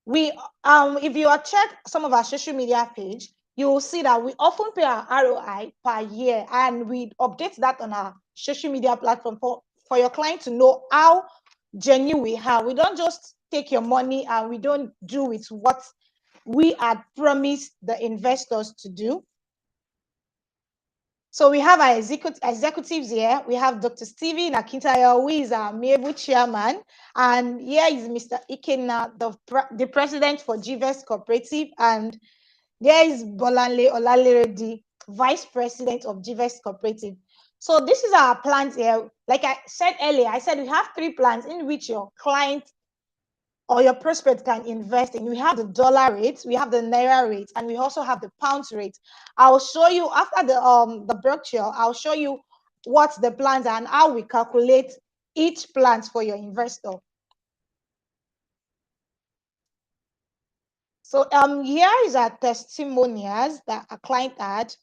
We, if you check some of our social media page, you will see that we often pay our ROI per year, and we update that on our social media platform for your client to know how genuine we are. We don't just take your money and we don't do with what we had promised the investors to do. So we have our executives here. We have Dr. Steven Akintayo, who is our amiable chairman. And here is Mr. Ikena, the president for GVES Cooperative. And there is Bolanle Olalere, the vice president of GVES Cooperative. So this is our plans here. Like I said earlier, I said we have 3 plans in which your client or your prospect can invest in. We have the dollar rate, we have the naira rate, and we also have the pounds rate. I'll show you after the brochure. I'll show you what the plans are and how we calculate each plans for your investor. So here is our testimonials that a client had.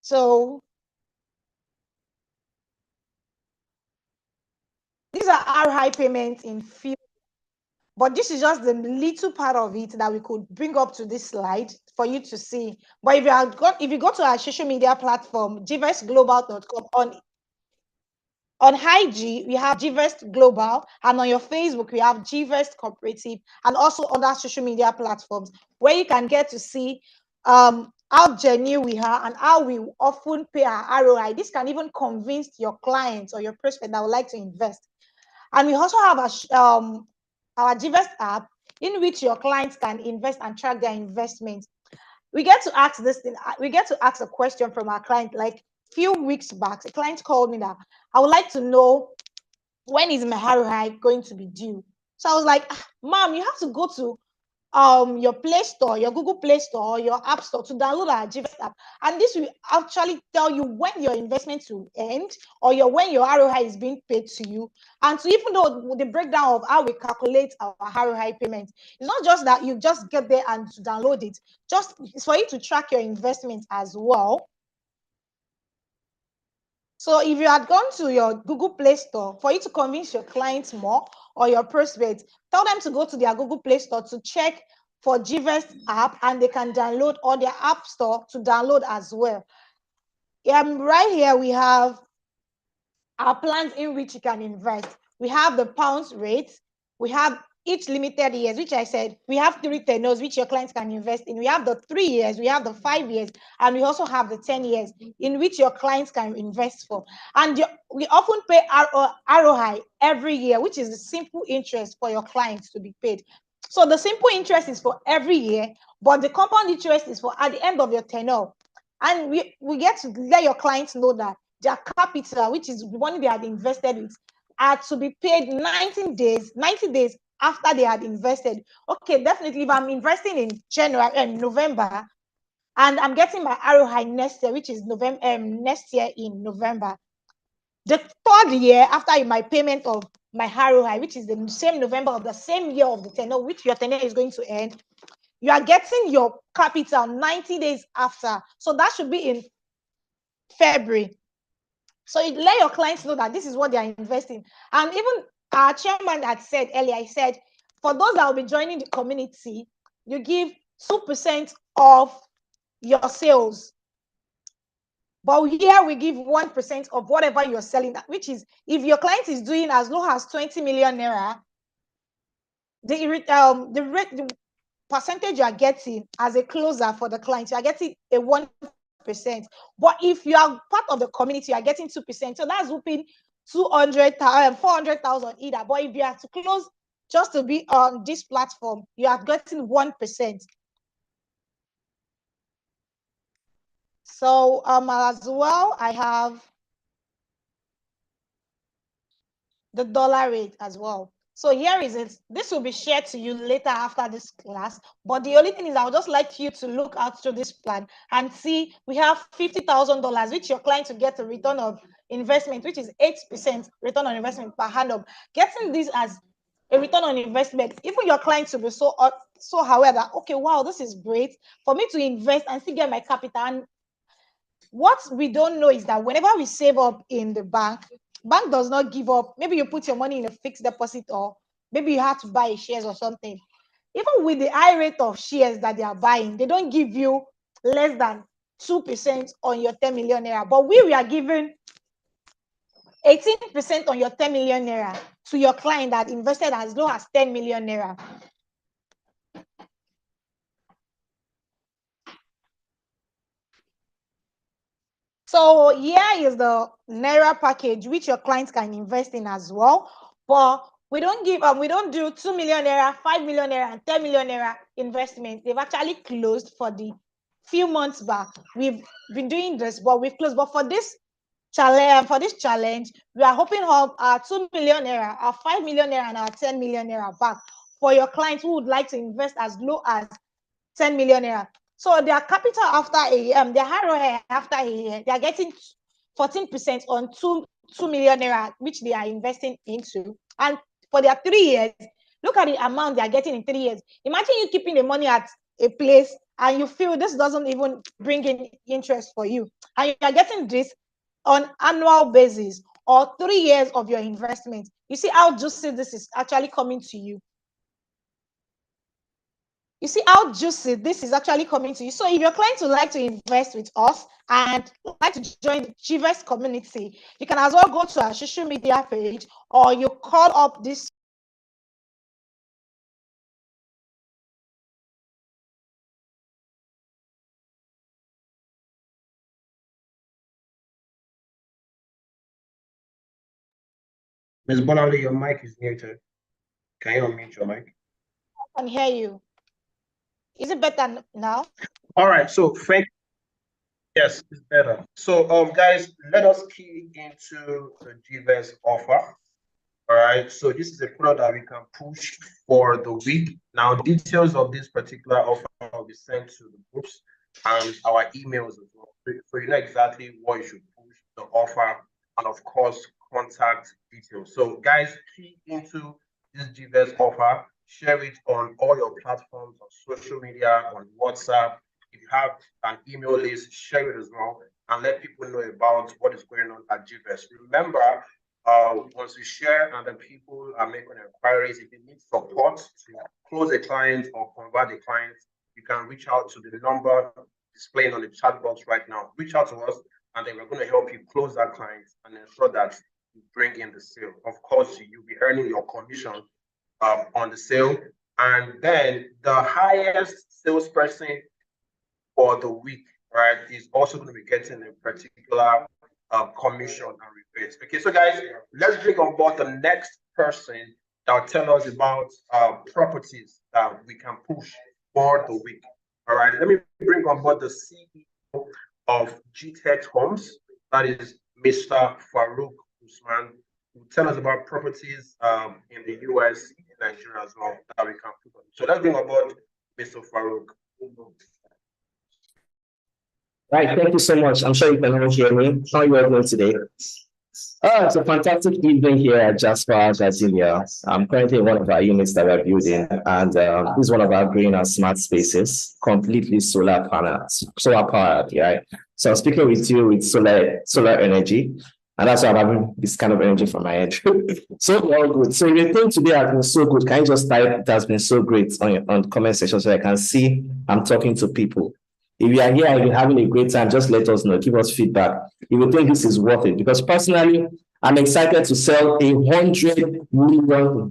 So these are our high payments in few, but this is just the little part of it that we could bring up to this slide for you to see. But if you go to our social media platform, gvestglobal.com, on IG, we have GVest Global, and on your Facebook, we have GVest Cooperative, and also other social media platforms where you can get to see how genuine we are and how we often pay our ROI. This can even convince your clients or your prospect that would like to invest. And we also have our GVest app in which your clients can invest and track their investments. We get to ask this thing, we get to ask a question from our client. Like few weeks back, a client called me that I would like to know when is my ROI going to be due. So I was like, ma'am, you have to go to your Play Store, your Google Play Store, or your App Store to download our GVest app, and this will actually tell you when your investment will end or when your ROI is being paid to you. And so even though the breakdown of how we calculate our ROI payment, it's not just that you just get there and download it, just it's for you to track your investment as well. So if you had gone to your Google Play Store, for you to convince your clients more or your prospects, tell them to go to their Google Play Store to check for GVest app, and they can download, or their App Store to download as well. Right here we have our plans in which you can invest. We have the pounds rate. We have each limited years, which I said, we have 3 tenures which your clients can invest in. We have the 3 years, we have the 5 years, and we also have the 10 years in which your clients can invest for. And we often pay ROI every year, which is the simple interest for your clients to be paid. So the simple interest is for every year, but the compound interest is for at the end of your tenure. And we get to let your clients know that their capital, which is the money they had invested with, are to be paid 90 days after they had invested. Okay, definitely if I'm investing in January and November and I'm getting my ROI next year, which is November, next year in November, the 3rd year after my payment of my ROI, which is the same November of the same year of the tenure, which your tenure is going to end, you are getting your capital 90 days after. So that should be in February. So you let your clients know that this is what they are investing. And even our chairman had said earlier, I said, for those that will be joining the community, you give 2% of your sales. But here we give 1% of whatever you're selling, which is if your client is doing as low as 20 million naira, the percentage you are getting as a closer for the client, you are getting a 1%. But if you are part of the community, you are getting 2%. So that's whooping 200,000, 400,000 either. But if you have to close just to be on this platform, you are getting 1%. So as well, I have the dollar rate as well. So here is it. This will be shared to you later after this class. But the only thing is I would just like you to look out through this plan and see we have $50,000, which your client will get a return of investment, which is 8% return on investment per annum. Getting this as a return on investment, even your clients will be so aware that, okay, wow, this is great for me to invest and still get my capital. And what we don't know is that whenever we save up in the bank does not give up. Maybe you put your money in a fixed deposit, or maybe you have to buy shares or something. Even with the high rate of shares that they are buying, they don't give you less than 2% on your 10 million naira. But we are giving 18% on your 10 million naira to your client that invested as low as 10 million naira. So here is the Naira package, which your clients can invest in as well. But we don't do 2 million naira, 5 million naira, and 10 million naira investment. They've actually closed for the few months back. We've been doing this, but we've closed. But for this challenge, we are hoping of our 2 million naira, our 5 million naira, and our 10 million naira back for your clients who would like to invest as low as 10 million naira. So their capital after their ROI after a year, they are getting 14% on 2 million naira, which they are investing into. And for their 3 years, Look at the amount they are getting in 3 years. Imagine you keeping the money at a place and you feel this doesn't even bring in interest for you, and you are getting this on annual basis or 3 years of your investment. You see how juicy this is actually coming to you. You see how juicy this is actually coming to you. So if your clients would like to invest with us and like to join the GVest community, you can as well go to our social media page, or you call up this. Ms. Bonali, your mic is muted. Can you unmute your mic? I can hear you. Is it better now? All right, so yes, it's better. So guys, let us key into the GVest offer. All right, so this is a product that we can push for the week. Now, details of this particular offer will be sent to the groups and our emails as well. So you know exactly what you should push, the offer, and of course, contact details. So guys, key into this GVest offer, share it on all your platforms, on social media, on WhatsApp. If you have an email list, share it as well, and let people know about what is going on at GVest. Remember, once we share and the people are making inquiries, if you need support to close a client or convert a client, you can reach out to the number displaying on the chat box right now. Reach out to us, and then we're going to help you close that client and ensure that you bring in the sale. Of course, you'll be earning your commission on the sale, and then the highest salesperson for the week, right, is also going to be getting a particular commission and rebates. Okay, so guys, let's bring on board the next person that will tell us about properties that we can push for the week. All right, let me bring on board the CEO of GTech Homes, that is Mr. Farouk Usman, who will tell us about properties in the US, in Nigeria as well, that we can put on. So let's bring on board Mr. Farouk. Right, thank you so much. I'm sure you can all hear me. How are you all doing today? Oh, it's a fantastic evening here at Jasper, Virginia. I'm currently in one of our units that we're building, and this is one of our green and smart spaces, completely solar powered, right? So I'm speaking with you with solar energy, and that's why I'm having this kind of energy from my head. So all good. So if you think today has been so good, can you just type "it has been so great" on the comment section so I can see I'm talking to people? If you are here and you're having a great time, just let us know. Give us feedback. If you think this is worth it, because personally, I'm excited to sell $100 million,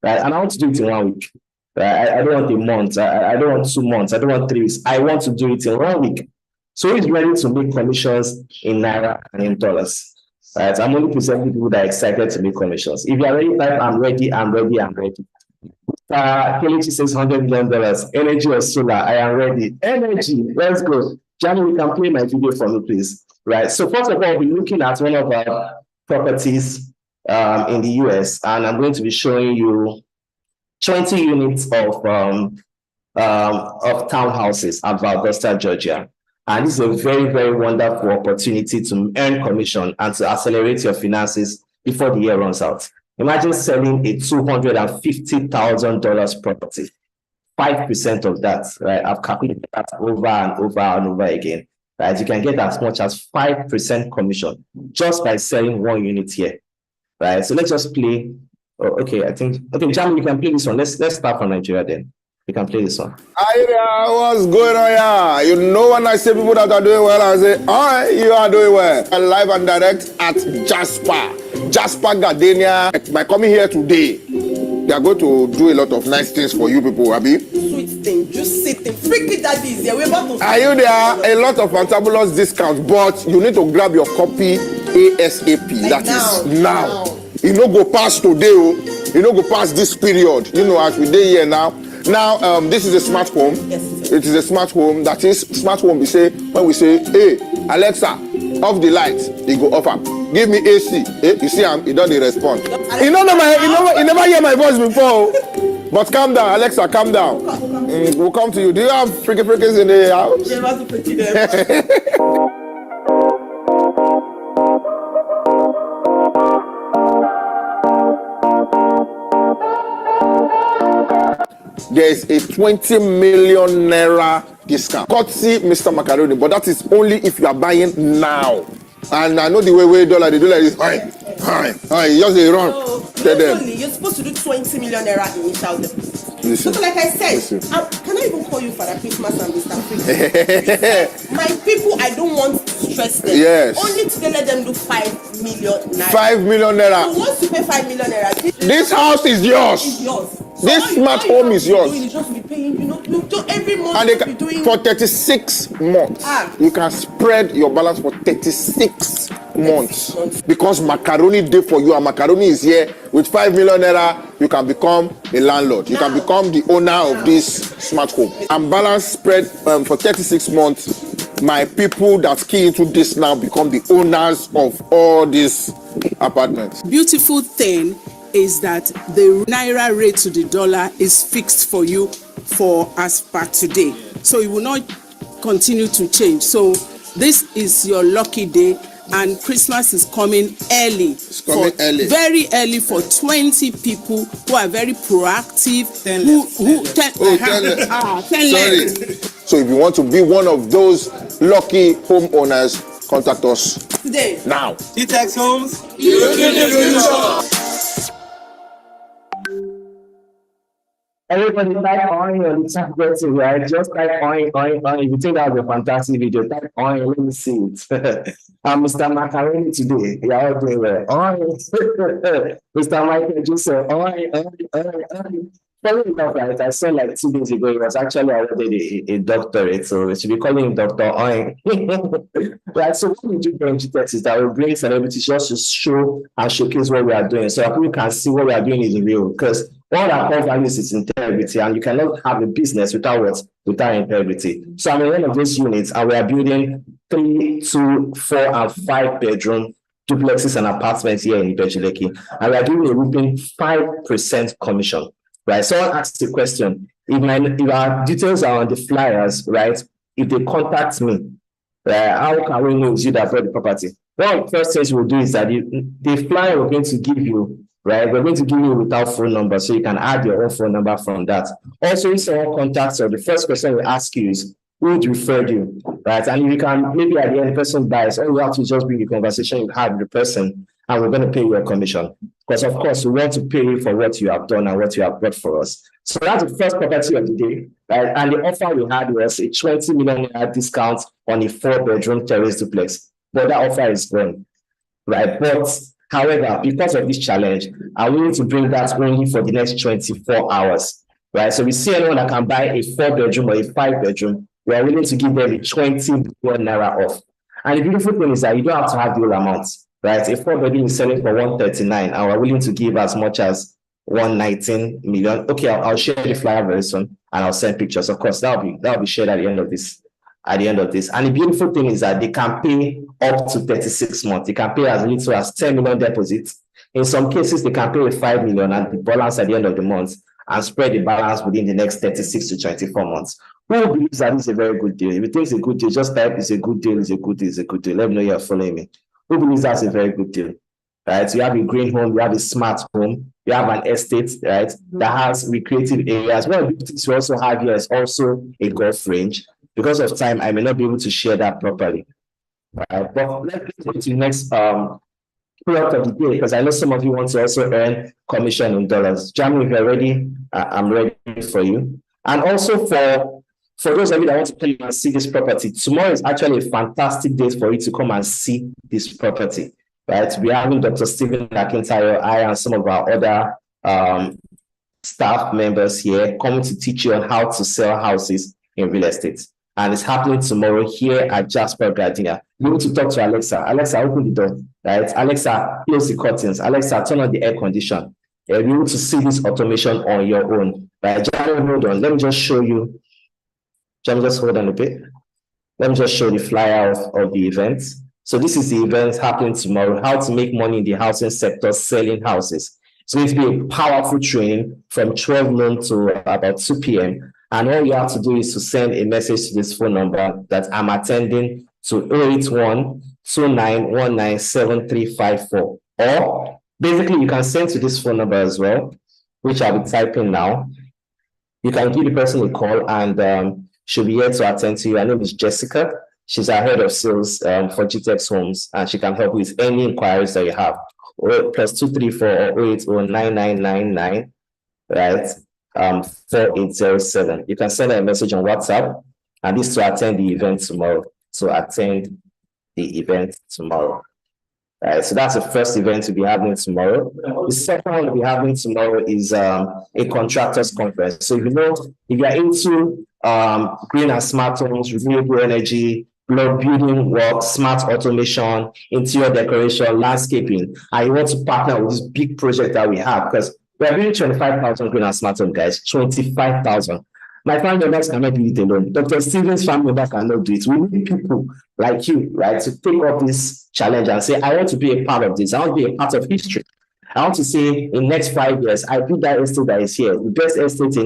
right? And I want to do it in 1 week. Right? I don't want a month. I don't want 2 months. I don't want 3 weeks. I want to do it in 1 week. So who's ready to make commissions in Naira and in dollars? Right? I'm only presenting people that are excited to make commissions. If you're ready, type "I'm ready, I'm ready, I'm ready." Kelechi says $100 million. Energy or solar? I am ready. Energy. Let's go. Jamie, you can play my video for me, please. Right. So first of all, we're looking at one of our properties in the US, and I'm going to be showing you 20 units of townhouses at Valdosta, Georgia. And this is a very, very wonderful opportunity to earn commission and to accelerate your finances before the year runs out. Imagine selling a $250,000 property. 5% of that, right? I've calculated that over and over and over again. Right? You can get as much as 5% commission just by selling 1 unit here. Right? So let's just play. Oh, okay, I think Jamie, you can play this one. Let's start from Nigeria then. You can play this one. Hi, what's going on here? You know, when I say people that are doing well, I say, all right, you are doing well. I'm live and direct at Jasper Gardenia. By coming here today, they are going to do a lot of nice things for you people, Abi. Sweet thing, juicy thing, freaky daddies. Yeah, we're about to. Are you there? A lot of fantabulous discounts, but you need to grab your copy ASAP. Like that now, is now. You know, go past today. You know, go past this period. You know, as we day here now. Now, this is a smart home. Yes, it is a smart home. That is smart home. We say when we say, "Hey, Alexa, off the lights," it go off am. Give me AC. You see, he don't respond. You never hear my voice before. But calm down, Alexa. Calm down. We'll come to you. Do you have freakies in the house? Yeah, to pretty them. there's a 20 million naira discount. Courtesy Mr. Macaroni, but that is only if you are buying now. And I know the way dollar they do like this. Hi, just they run. So usually you're supposed to do 20 million naira initial deposit. Listen. So like I said, can I even call you Father Christmas and Mr. Christmas? My people, I don't want to stress them. Yes. Only today let them do 5 million naira. 5 million naira. So once you pay 5 million naira, this house is yours. Is yours. So this smart home is yours. You just be paying, you do every month. And they can, be doing for 36 months. You can spread your balance for 36 months. Because macaroni day for you, and macaroni is here with 5 million naira. You can become a landlord. You can become the owner of this smart home. And balance spread for 36 months. My people that key into this now become the owners of all these apartments. Beautiful thing is that the naira rate to the dollar is fixed for you for as per today. So it will not continue to change. So this is your lucky day, and Christmas is coming early. It's coming early. Very early for 20 people who are very proactive. 10 Sorry. So if you want to be one of those lucky homeowners, contact us today. Now. T-Tex Homes. Everybody type on your chat box, right? Just type on. If you think that was a fantastic video, type on. Let me see it. I'm Mr. Macaroni today. You are all doing well. Mr. Michael just said on. Funny enough, right? I saw like 2 days ago, he was actually awarded a doctorate, so we should be calling him Dr. Oin. Right, so what we do here in GTEX is that we bring celebrities just to show and showcase what we are doing, so that people can see what we are doing is real. Because one of our core values is integrity, and you cannot have a business without integrity. So I'm in one of those units, and we are building 3, 2, 4, and 5 bedroom duplexes and apartments here in Ibejileki, and we are giving a whopping 5% commission. Right, someone asked the question, if our details are on the flyers, right, if they contact me, how can we know it's you that bought the property? One of the first things we'll do is that the flyer we're going to give you, right, we're going to give you without phone number, so you can add your own phone number from that. Also, if someone contacts you, the first question we ask you is, who referred you, right? And if you can, maybe at the end, the person buys, all you have to just bring the conversation you had with the person, and we're going to pay you a commission. Because, of course, we want to pay you for what you have done and what you have brought for us. So that's the first property of the day, right? And the offer we had was a 20 million discount on a 4-bedroom terrace duplex. But that offer is gone, right? But, however, because of this challenge, I'm willing to bring that only for the next 24 hours, right? So we see anyone that can buy a 4-bedroom or a 5-bedroom, we are willing to give them a 20 million naira off. And the beautiful thing is that you don't have to have the whole amount. Right, a 4-bedroom is selling for 139, and we're willing to give as much as 119 million. Okay, I'll share the flyer very soon, and I'll send pictures. Of course, that'll be shared at the end of this. And the beautiful thing is that they can pay up to 36 months. They can pay as little as 10 million deposits. In some cases, they can pay 5 million and the balance at the end of the month, and spread the balance within the next 36 to 24 months. Who believes that it's a very good deal? If you think it's a good deal, just type it's a good deal, it's a good deal, it's a good deal. Let me know you're following me. Who believes that's a very good deal, right? So you have a green home, you have a smart home, you have an estate, right, that has recreative areas. One of the things we also have here is also a golf range. Because of time, I may not be able to share that properly. But let's go to the next product of the day, because I know some of you want to also earn commission in dollars. Jamie, if you're ready, I'm ready for you. And also for those of you that want to come and see this property, tomorrow is actually a fantastic day for you to come and see this property, right? We're having Dr. Stephen Akintayo, I, and some of our other staff members here coming to teach you on how to sell houses in real estate. And it's happening tomorrow here at Jasper Gardenia. You need to talk to Alexa. Alexa, open the door, right? Alexa, close the curtains. Alexa, turn on the air condition. You're able to see this automation on your own, right? Hold on, let me just show you. Just hold on a bit. Let me just show the flyer of the event. So this is the event happening tomorrow, how to make money in the housing sector, selling houses. It's going to be a powerful training from 12 noon to about 2 p.m. And all you have to do is to send a message to this phone number that I'm attending to 081-2919-7354. Or basically you can send to this phone number as well, which I'll be typing now. you can give the person a call, and she'll be here to attend to you. Her name is Jessica. She's our head of sales for GTEx Homes, and she can help with any inquiries that you have. +234 0809999, right? 4807. You can send her a message on WhatsApp, and this to attend the event tomorrow. Right, so that's the first event we'll be having tomorrow. The second one we'll be having tomorrow is a contractors conference. So if you're into green and smart homes, renewable energy, building work, smart automation, interior decoration, landscaping, and you want to partner with this big project that we have, because we are building 25,000 green and smart home, guys. 25,000. My family members cannot do it alone. Dr. Stephen's family members cannot do it. We need people like you, right, to take up this challenge and say, I want to be a part of this. I want to be a part of history. I want to say, in the next 5 years, I built that estate that is here. The best estate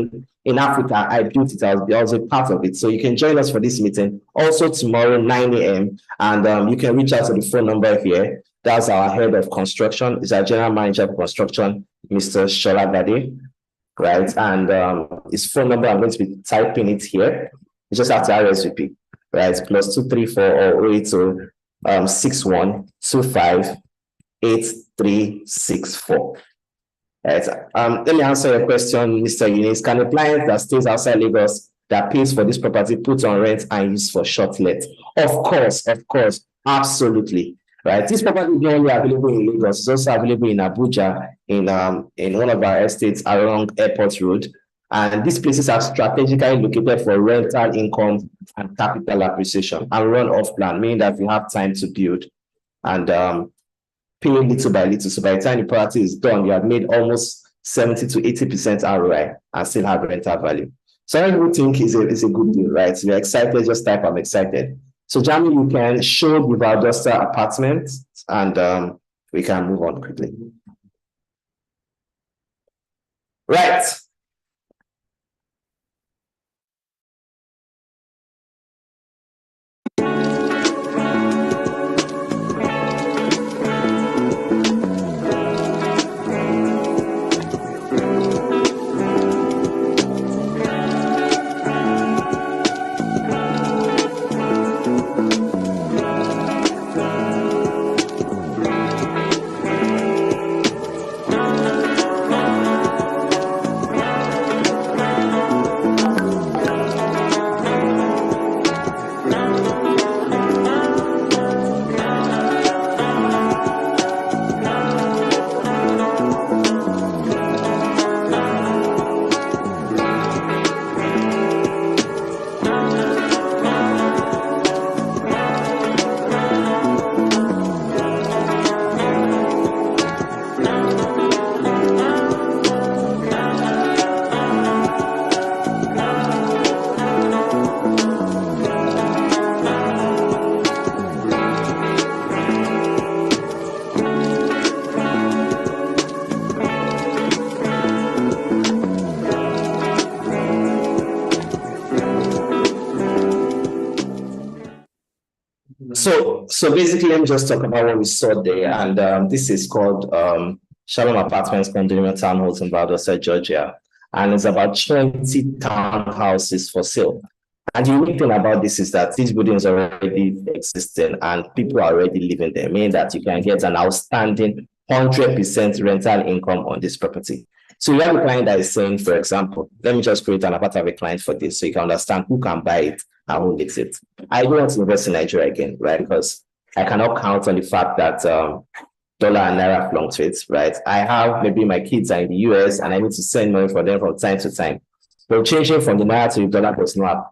in Africa, I built it. I was a part of it. So you can join us for this meeting. Also tomorrow, 9 a.m. And you can reach out to the phone number here. That's our head of construction. It's our general manager of construction, Mr. Shola Gade. Right, and his phone number, I'm going to be typing it here. You just have to RSVP, right? +234 080 6125 8364. Right. Let me answer your question, Mr. Eunice. Can a client that stays outside Lagos that pays for this property put on rent and use for short let? Of course, absolutely. Right, this property is not only available in Lagos, it's also available in Abuja, in one of our estates along Airport Road. And these places are strategically located for rental income and capital appreciation and run off plan, meaning that you have time to build and pay little by little. So by the time the property is done, you have made almost 70 to 80% ROI and still have rental value. So I would think is a good deal, right? So you're excited, just type I'm excited. So Jamie, you can show the Valdosta apartment, and we can move on quickly. Right. So basically, let me just talk about what we saw there. And this is called Shalom Apartments Condominium Townhomes in Valdosta, Georgia. And it's about 20 townhouses for sale. And the unique thing about this is that these buildings are already existing and people are already living there, meaning that you can get an outstanding 100% rental income on this property. So you have a client that is saying, for example, let me just create an avatar of a client for this so you can understand who can buy it and who needs it. I don't want to invest in Nigeria again, right? Because I cannot count on the fact that dollar and naira fluctuates, right? I have maybe my kids are in the US and I need to send money for them from time to time. But changing from the naira to the dollar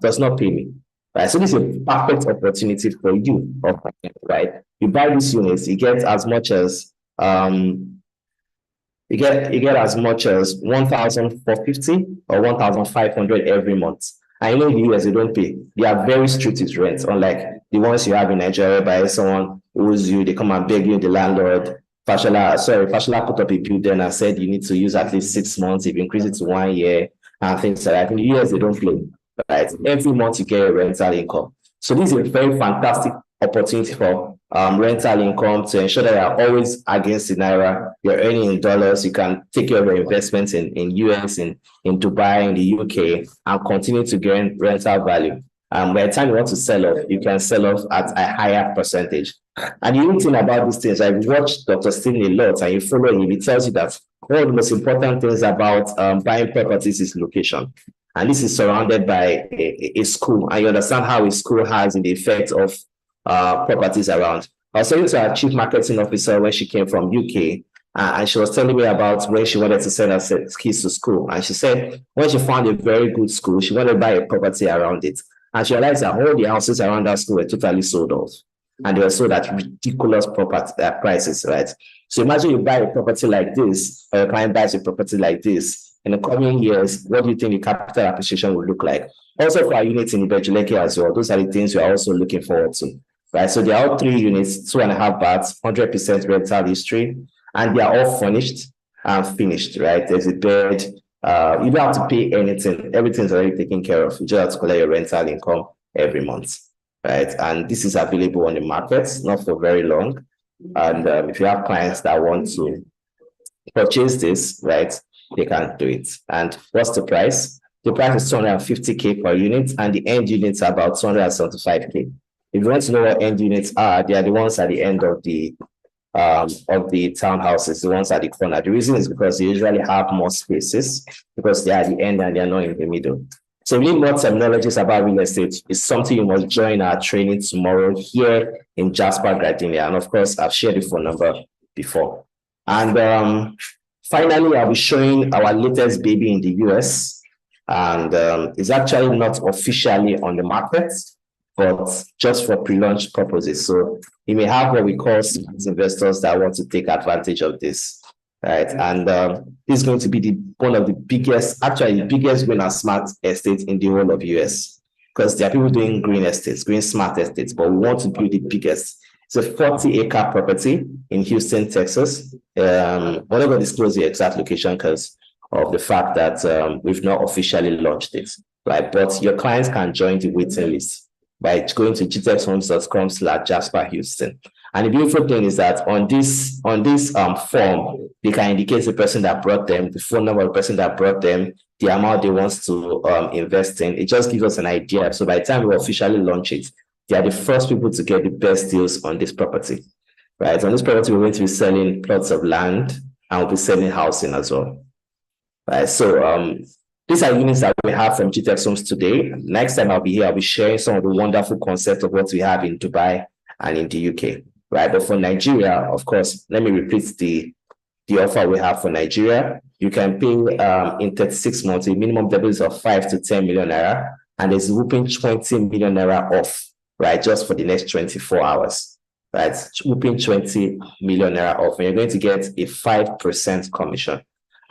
does not pay me, right? So this is a perfect opportunity for you, right? You buy these units, you get as much as you get as much as 1,450 or 1,500 every month. I know in the US they don't pay. They are very strict with rent, unlike the ones you have in Nigeria by someone who owes you, they come and beg you, the landlord. Fashola put up a bill then and said you need to use at least 6 months, if you increase it to 1 year and things like that. In the US they don't play, right? Every month you get a rental income. So this is a very fantastic opportunity for rental income to ensure that you're always against the naira, you're earning in dollars, you can take care of your investments in US, in Dubai, in the UK, and continue to gain rental value. By the time you want to sell off, you can sell off at a higher percentage. And the unique thing about these things, I've watched Dr. Steen a lot, and you follow him, he tells you that one of the most important things about buying properties is location. And this is surrounded by a school, and you understand how a school has the effect of properties around. I was talking to our chief marketing officer when she came from UK, and she was telling me about when she wanted to send her kids to school. And she said when she found a very good school, she wanted to buy a property around it. And she realized that all the houses around that school were totally sold off. And they were sold at ridiculous property prices, right? So imagine you buy a property like this, or your client buys a property like this. In the coming years, what do you think the capital appreciation will look like? Also for our units in Ibejuleke as well, those are the things we are also looking forward to, right? So they are all 3 units, 2.5 baths, 100% rental history, and they are all furnished and finished, right? There's a bed. You don't have to pay anything. Everything's already taken care of. You just have to collect your rental income every month, right? And this is available on the market, not for very long. And if you have clients that want to purchase this, right, they can do it. And what's the price? The price is 250K per unit, and the end units are about 275K. If you want to know what end units are, they are the ones at the end of the townhouses, the ones at the corner. The reason is because they usually have more spaces because they are at the end and they are not in the middle. So if you need more terminologies about real estate, it's something you must join our training tomorrow here in Jasper, Gardenia. And of course, I've shared the phone number before. And finally, I'll be showing our latest baby in the US. And it's actually not officially on the market, but just for pre-launch purposes. So you may have what we call investors that want to take advantage of this, right? And this is going to be one of the biggest, actually the biggest green and smart estates in the whole of US, because there are people doing green estates, green smart estates, but we want to build the biggest. It's a 40-acre property in Houston, Texas. We're not going to disclose the exact location because of the fact that we've not officially launched it, right? But your clients can join the waiting list by going to gtechhomes.com/Jasper-Houston. And the beautiful thing is that on this form, they can indicate the person that brought them, the phone number of the person that brought them, the amount they want to invest in. It just gives us an idea. So by the time we officially launch it, they are the first people to get the best deals on this property, right? On this property, we're going to be selling plots of land and we'll be selling housing as well, right? So these are units that we have from GTEx Homes today. Next time I'll be here, I'll be sharing some of the wonderful concepts of what we have in Dubai and in the UK, right? But for Nigeria, of course, let me repeat the offer we have for Nigeria. You can pay in 36 months a minimum deposit of 5 to 10 million naira, and there's a whooping 20 million naira off, right? Just for the next 24 hours, right? Whooping 20 million naira off, and you're going to get a 5% commission.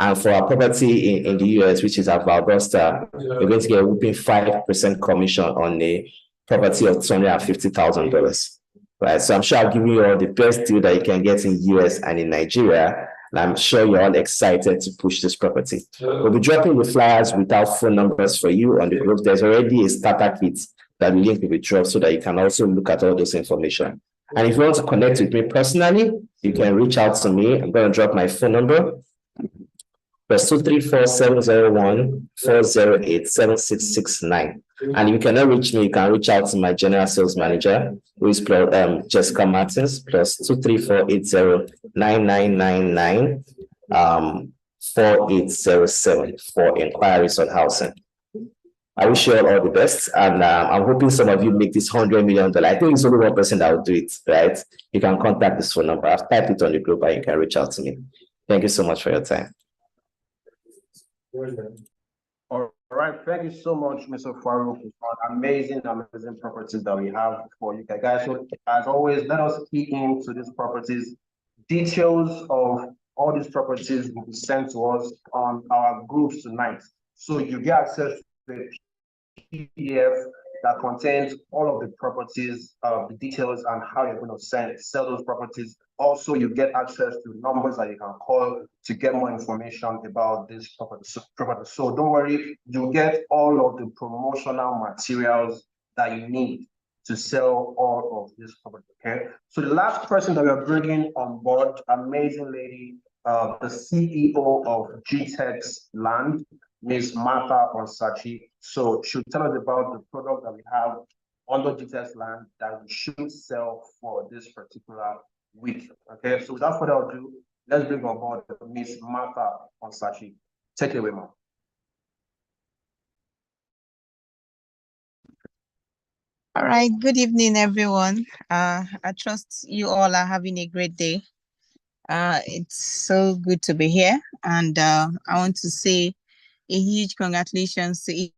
And for our property in the US, which is at Valdosta, we're going to get a whooping 5% commission on a property of $250,000, right? So I'm sure I've given you all the best deal that you can get in US and in Nigeria. And I'm sure you're all excited to push this property. We'll be dropping the flyers without phone numbers for you on the group. There's already a starter kit that the link will be dropped so that you can also look at all this information. And if you want to connect with me personally, you can reach out to me. I'm going to drop my phone number. +234-701-408-7669. And if you cannot reach me, you can reach out to my general sales manager, who is Jessica Martins, +234-809-9999-4807 for inquiries on housing. I wish you all the best, and I'm hoping some of you make this $100 million. I think it's only one person that will do it, right? You can contact this phone number. I've typed it on the group, and you can reach out to me. Thank you so much for your time. All right, thank you so much, Mr. Farouk, for amazing properties that we have for you guys. So as always, let us key into these properties. Details of all these properties will be sent to us on our groups tonight. So you get access to the PDF that contains all of the properties, the details, and how you're going to sell those properties. Also, you get access to numbers that you can call to get more information about this property. So don't worry, you get all of the promotional materials that you need to sell all of this property. Okay. So the last person that we are bringing on board, amazing lady, the CEO of GTEX Land, Ms. Martha Onsachi. So she'll tell us about the product that we have under GTEX Land that we should sell for this particular week. Okay. So without further ado, let's bring on board Ms. Martha Onsachi. Take it away, ma'am. All right, good evening, everyone. I trust you all are having a great day. It's so good to be here, and I want to say a huge congratulations to each.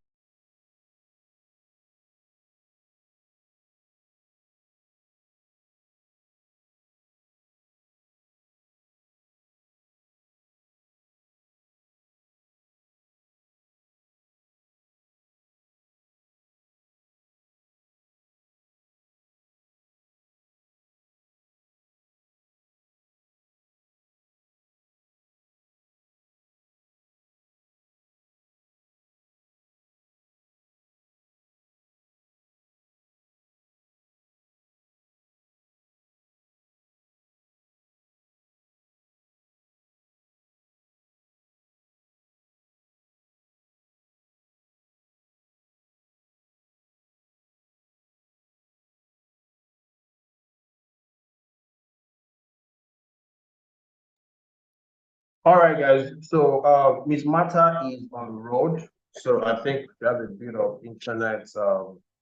All right, guys. So Ms. Mata is on the road. So I think we have a bit of internet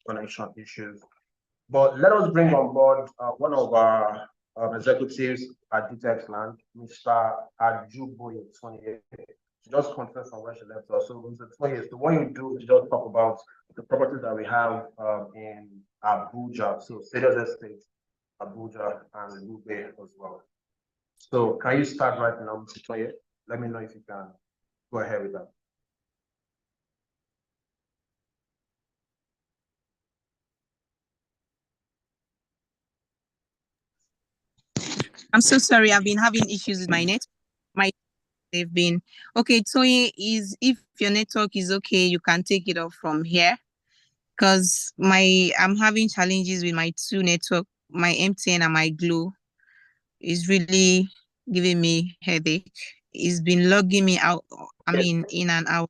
connection issues. But let us bring on board one of our executives at GTEX Land, Mr. Ajuboye 28. She just confirmed from where she left us. So Mr. 28, so what you do is just talk about the properties that we have in Abuja. So Stadium Estate, Abuja, and Lube as well. So can you start right now, Mr. Toye? Let me know if you can go ahead with that. I'm so sorry, I've been having issues with my net. They've been okay. Toye, is if your network is okay, you can take it off from here, because I'm having challenges with my two network, my MTN and my Glo. Is really giving me headache. It's been logging me out. I mean, in and out.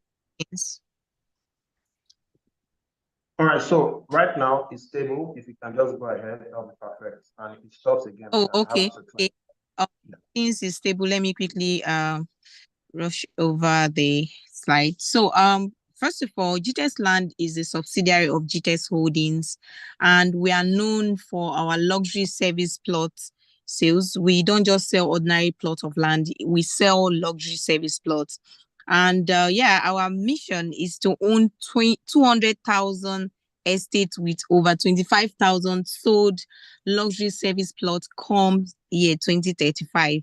All right, so right now it's stable. If you can just go ahead, that'll be perfect. And if it stops again, Oh, okay. okay. Since it's stable, let me quickly rush over the slide. So first of all, GTEX Land is a subsidiary of GTEX Holdings, and we are known for our luxury service plot sales. We don't just sell ordinary plot of land, we sell luxury service plots. And yeah, our mission is to own 200,000 estates with over 25,000 sold luxury service plots come year 2035.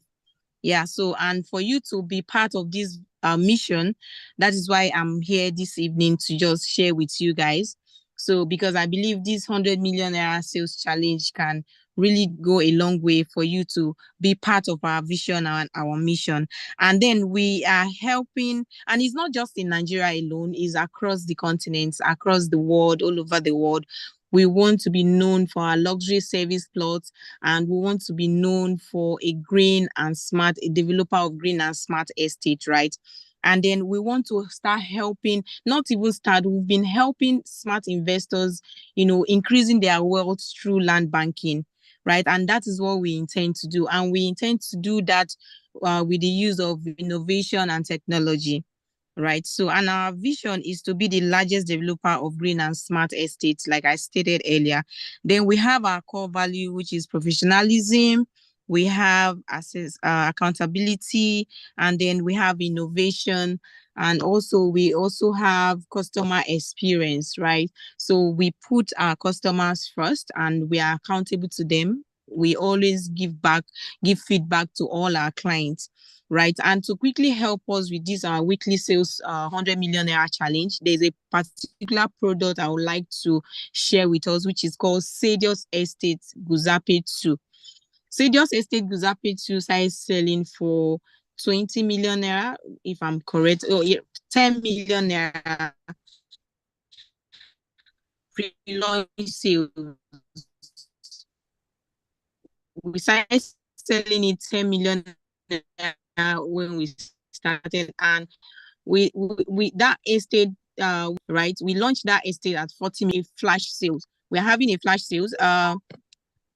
Yeah, so and for you to be part of this mission, that is why I'm here this evening to just share with you guys. So because I believe this 100 million naira sales challenge can really go a long way for you to be part of our vision and our mission. And then we are helping, and it's not just in Nigeria alone, it's across the continents, across the world, all over the world. We want to be known for our luxury service plots, and we want to be known for a developer of green and smart estate, right? And then we want to start helping, not even start, we've been helping smart investors, increasing their wealth through land banking, right? And that is what we intend to do. And we intend to do that with the use of innovation and technology. Right. So, and our vision is to be the largest developer of green and smart estates, like I stated earlier. Then we have our core value, which is professionalism. We have accountability, and then we have innovation. And we also have customer experience, right? So we put our customers first, and we are accountable to them. We always give feedback to all our clients, right? And to quickly help us with this weekly sales 100 million naira challenge, there's a particular product I would like to share with us, which is called Sadios Estate Guzape 2. Sadios Estate Guzape 2 starts selling for 20 million naira, if I'm correct. Oh, yeah, 10 million naira pre-launch sales, we started selling it 10 million when we started, and we that estate, right, we launched that estate at 40 million flash sales. We're having a flash sales.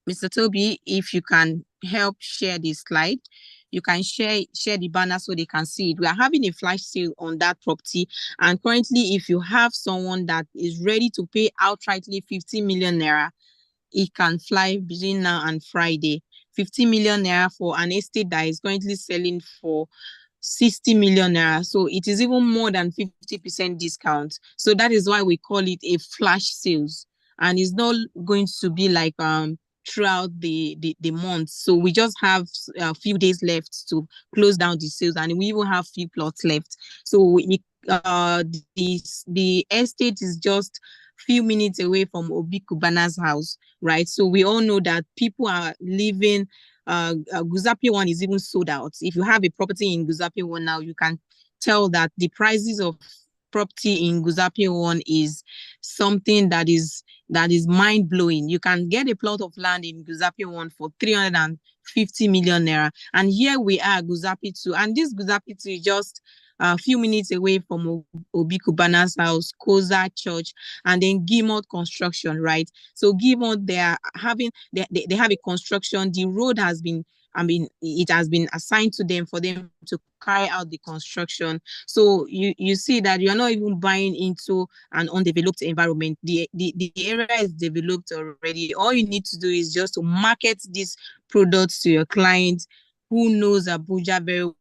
Mr. Toby, if you can help share this slide, you can share the banner so they can see it. We are having a flash sale on that property, and currently, if you have someone that is ready to pay outrightly 50 million naira, it can fly between now and Friday. 50 million naira for an estate that is currently selling for 60 million naira. So it is even more than 50% discount. So that is why we call it a flash sales. And it's not going to be like throughout the month. So we just have a few days left to close down the sales, and we even have few plots left. So the estate is just few minutes away from Obi Kubana's house, right? So we all know that people are living. Guzapi one is even sold out. If you have a property in Guzapi one now, you can tell that the prices of property in Guzapi one is something that is mind blowing. You can get a plot of land in Guzapi one for 350 million naira, and here we are Guzapi two, and this Guzapi two is just a few minutes away from Obi Kubana's house, Koza Church, and then Gimot Construction, right? So Gimot, they have a construction. The road has been, it has been assigned to them for them to carry out the construction. So you see that you're not even buying into an undeveloped environment. The area is developed already. All you need to do is just to market these products to your clients who knows Abuja very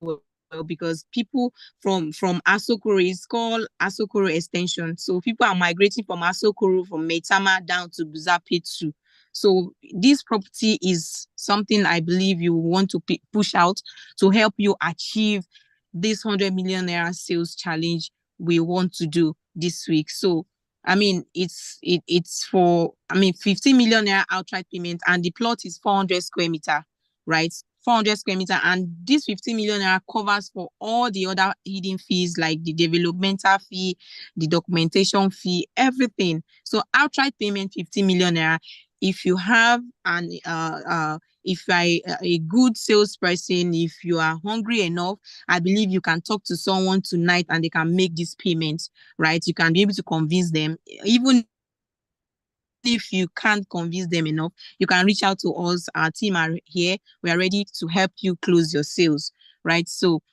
well, because people from Asokoro, is called Asokoro extension. So people are migrating from Asokoro, from Metama down to Buzape too. So this property is something I believe you want to push out to help you achieve this 100 million naira sales challenge we want to do this week. So I mean, it's for 50 million naira outright payment, and the plot is 400 square meter, right? 400 square meter, and this 50 million naira covers for all the other hidden fees like the developmental fee, the documentation fee, everything. So outright payment 50 million naira. If you have a good salesperson, if you are hungry enough, I believe you can talk to someone tonight and they can make this payment, right? You can be able to convince them. Even if you can't convince them enough, you can reach out to us. Our team are here. We are ready to help you close your sales, right? So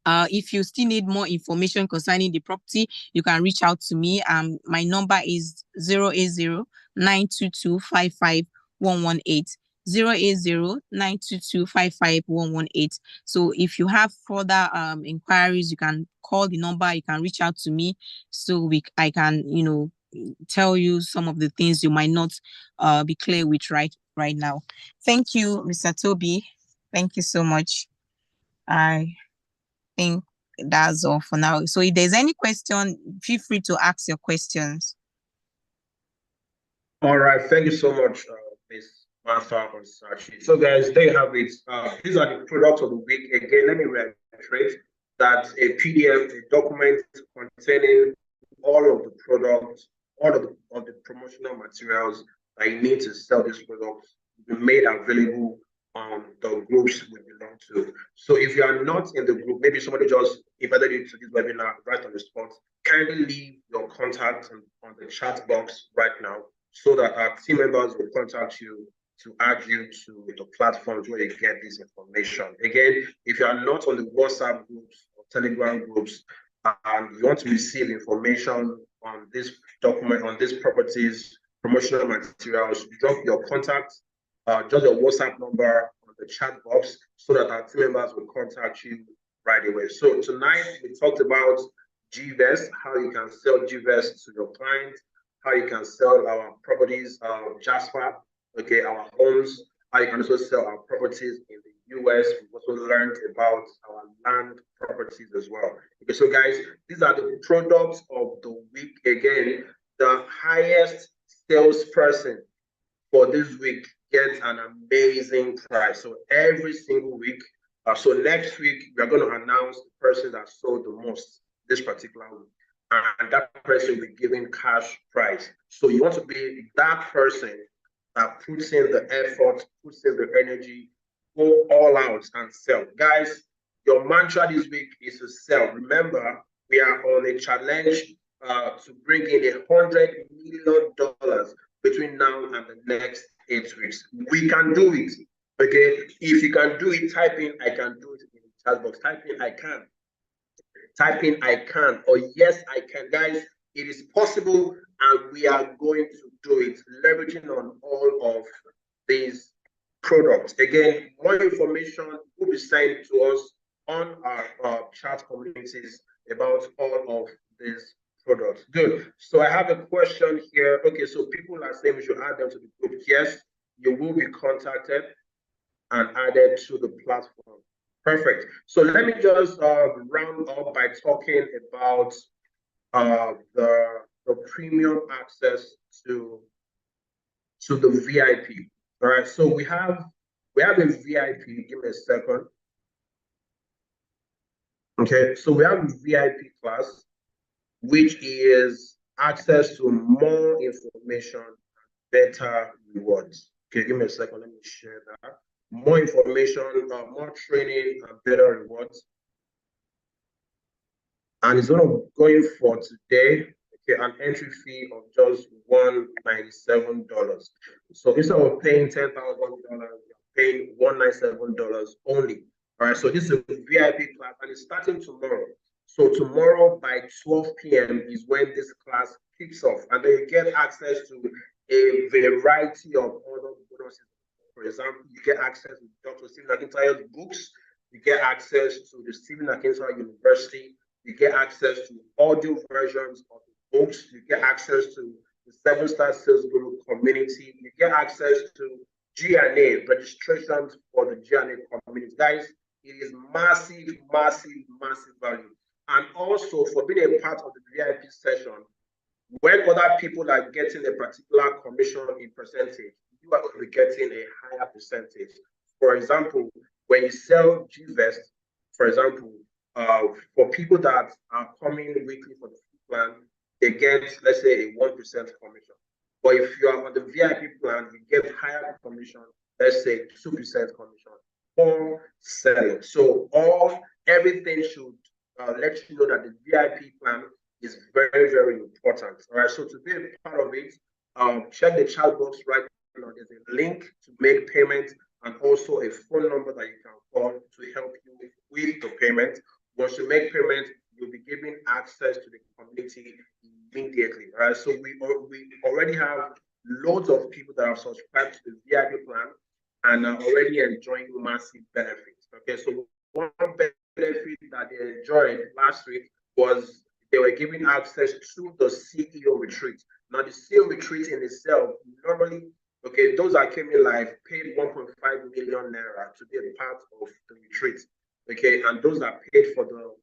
if you still need more information concerning the property, you can reach out to me. My number is 080 922 55118. 080-922-55118. So if you have further inquiries, you can call the number, you can reach out to me, so I can tell you some of the things you might not be clear with right now. Thank you, Mr. Toby. Thank you so much. I think that's all for now. So if there's any question, feel free to ask your questions. All right, thank you so much, Ms. Martha Onsachi. So guys, there you have it. These are the products of the week. Again, let me reiterate that a PDF, a document containing all of the products, all of the promotional materials that you need to sell these products will be made available on the groups we belong to. So if you are not in the group, maybe somebody just invited you to this webinar right on the spot, kindly leave your contact on the chat box right now, so that our team members will contact you to add you to the platforms where you get this information. Again, if you are not on the WhatsApp groups or Telegram groups, and you want to receive information on this document, on these properties, promotional materials, drop your contact, just your WhatsApp number on the chat box, so that our team members will contact you right away. So tonight we talked about GVest, how you can sell GVest to your clients, how you can sell our properties, Jasper, okay, our homes, how you can also sell our properties in the US. We've also learned about our land properties as well. Okay, so guys, these are the products of the week. Again, the highest salesperson for this week gets an amazing price. So every single week, so next week, we are going to announce the person that sold the most this particular week, and that person will be given cash prize. So you want to be that person that puts in the effort, puts in the energy, go all out and sell. Guys, your mantra this week is to sell. Remember, we are on a challenge to bring in $100 million between now and the next 8 weeks. We can do it. Okay, if you can do it, type in I can do it in the chat box. Type in I can. Type in I can or yes I can. Guys, it is possible and we are going to do it, leveraging on all of these products. Again, more information will be sent to us on our chat communities about all of these products. Good. So I have a question here. Okay, so people are saying we should add them to the group. Yes, you will be contacted and added to the platform. Perfect. So let me just round up by talking about the premium access to the VIP. All right. So we have a VIP. Give me a second. Okay. So we have a VIP class, which is access to more information, better rewards. Okay. Give me a second. Let me share that. More information, more training, and better rewards. And it's going for today, okay, an entry fee of just $197. So instead of paying $10,000, you're paying $197 only. All right, so this is a VIP class and it's starting tomorrow. So tomorrow by 12 p.m. is when this class kicks off, and then you get access to a variety of other bonuses. For example, you get access to Dr. Stephen Akintayo's books, you get access to the Stephen Akintayo University, you get access to audio versions of the books, you get access to the 7-Star Sales Guru community, you get access to G&A, registrations for the G&A community. Guys, it is massive, massive, massive value. And also for being a part of the VIP session, when other people are getting a particular commission in percentage, you are going to be getting a higher percentage. For example, when you sell GVest, for example, for people that are coming weekly for the free plan, they get, let's say, a 1% commission. But if you are on the VIP plan, you get higher commission, let's say 2% commission for selling. So everything should let you know that the VIP plan is very, very important. All right. So to be a part of it, check the chat box right now. There's a link to make payment and also a phone number that you can call to help you with the payment. Once you make payment, you'll be given access to the community immediately. All right. So we already have loads of people that have subscribed to the VIP plan and are already enjoying massive benefits. Okay. So one benefit that they enjoyed last week was they were given access to the CEO retreat. Now, the CEO retreat in itself, normally, okay, those that came in live paid 1.5 million naira to be a part of the retreat. Okay, and those that paid for the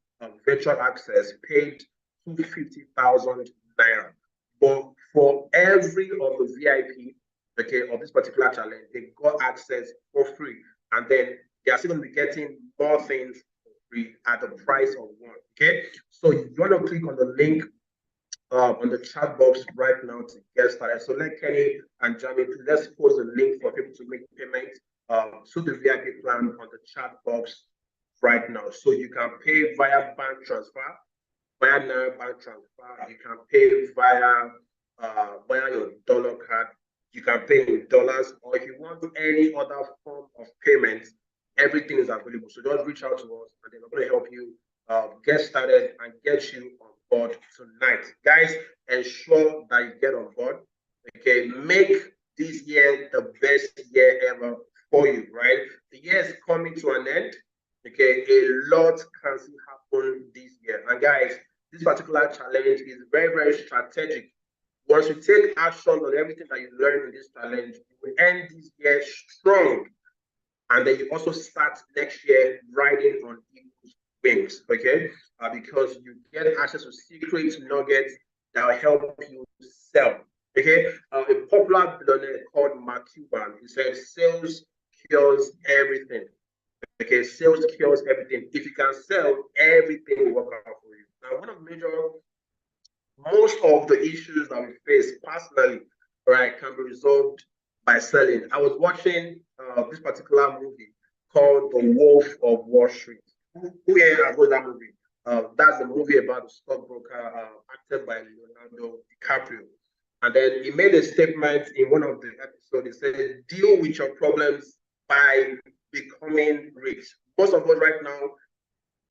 virtual access paid 250,000 naira. But for every of the VIP, okay, of this particular challenge, they got access for free. And then they are still going to be getting more things at the price of one. Okay, so you want to click on the link on the chat box right now to get started. So let Kenny and Jamie, let's post a link for people to make payments to the VIP plan on the chat box right now. So you can pay via bank transfer, via Naira bank transfer. You can pay via your dollar card. You can pay in dollars, or if you want any other form of payment, everything is available. So just reach out to us and then we're going to help you get started and get you on board tonight. Guys, ensure that you get on board. Okay, make this year the best year ever for you, right? The year is coming to an end. Okay, a lot can still happen this year. And guys, this particular challenge is very, very strategic. Once you take action on everything that you learn in this challenge, you will end this year strong. And then you also start next year riding on eagle's wings, okay? Because you get access to secret nuggets that will help you sell, okay? A popular billionaire called Mark Cuban, he said, sales cures everything, okay? Sales cures everything. If you can sell, everything will work out for you. Now, one of the most of the issues that we face personally, right, can be resolved by selling. I was watching this particular movie called The Wolf of Wall Street. Who here has watched that movie? That's the movie about the stockbroker, acted by Leonardo DiCaprio. And then he made a statement in one of the episodes. He said, "Deal with your problems by becoming rich." Most of us right now,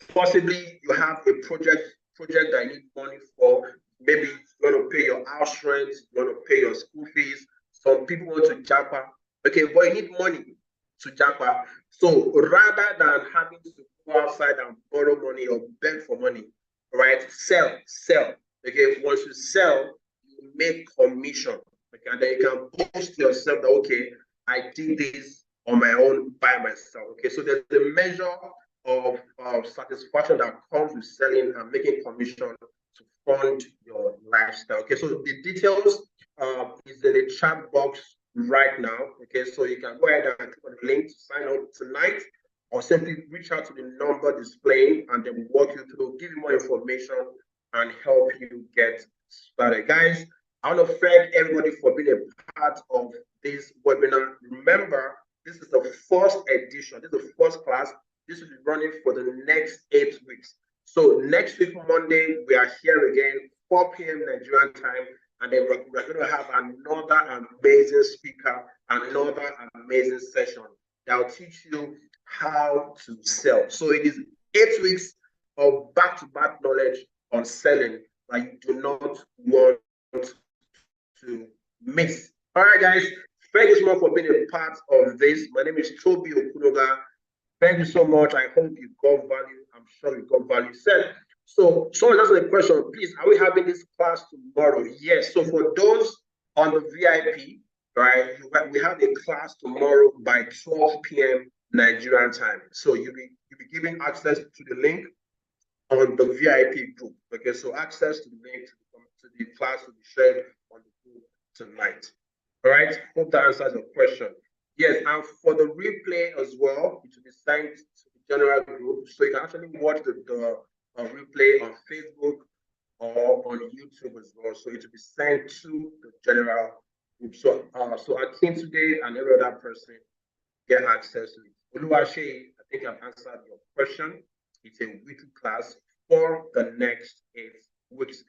possibly you have a project that you need money for. Maybe you want to pay your house rent, you want to pay your school fees. Some people want to japa. Okay, but you need money to japa. So rather than having to go outside and borrow money or beg for money, right? Sell. Okay, once you sell, you make commission. Okay, and then you can boast yourself that okay, I did this on my own by myself. Okay, so there's the measure of satisfaction that comes with selling and making commission to fund your lifestyle. Okay, so the details is in the chat box right now. Okay, so you can go ahead and click on the link to sign up tonight, or simply reach out to the number displaying and then walk you through, give you more information and help you get started. Guys, I want to thank everybody for being a part of this webinar. Remember, this is the first edition, this is the first class. This will be running for the next 8 weeks. So next week, Monday, we are here again, 4 p.m. Nigerian time, and then we're going to have another amazing speaker, another amazing session that will teach you how to sell. So it is 8 weeks of back-to-back knowledge on selling that you do not want to miss. All right, guys, thank you so much for being a part of this. My name is Toby Okunoga. Thank you so much. I hope you got value. I'm sure you got value. So someone asked a question, please, are we having this class tomorrow? Yes. So for those on the VIP, right, we have a class tomorrow by 12 p.m. Nigerian time. So you'll be given access to the link on the VIP group. Okay, so access to the link to the class will be shared on the group tonight. All right, hope that answers your question. Yes, and for the replay as well, it will be sent to the general group, so you can actually watch the replay on Facebook or on YouTube as well. So it will be sent to the general group. So Akin today and every other person get access to it. Oluwaseyi, I think I've answered your question. It's a weekly class for the next 8 weeks.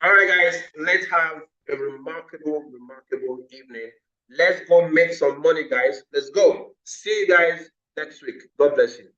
All right, guys, let's have a remarkable evening. Let's go make some money, guys. Let's go. See you guys next week. God bless you.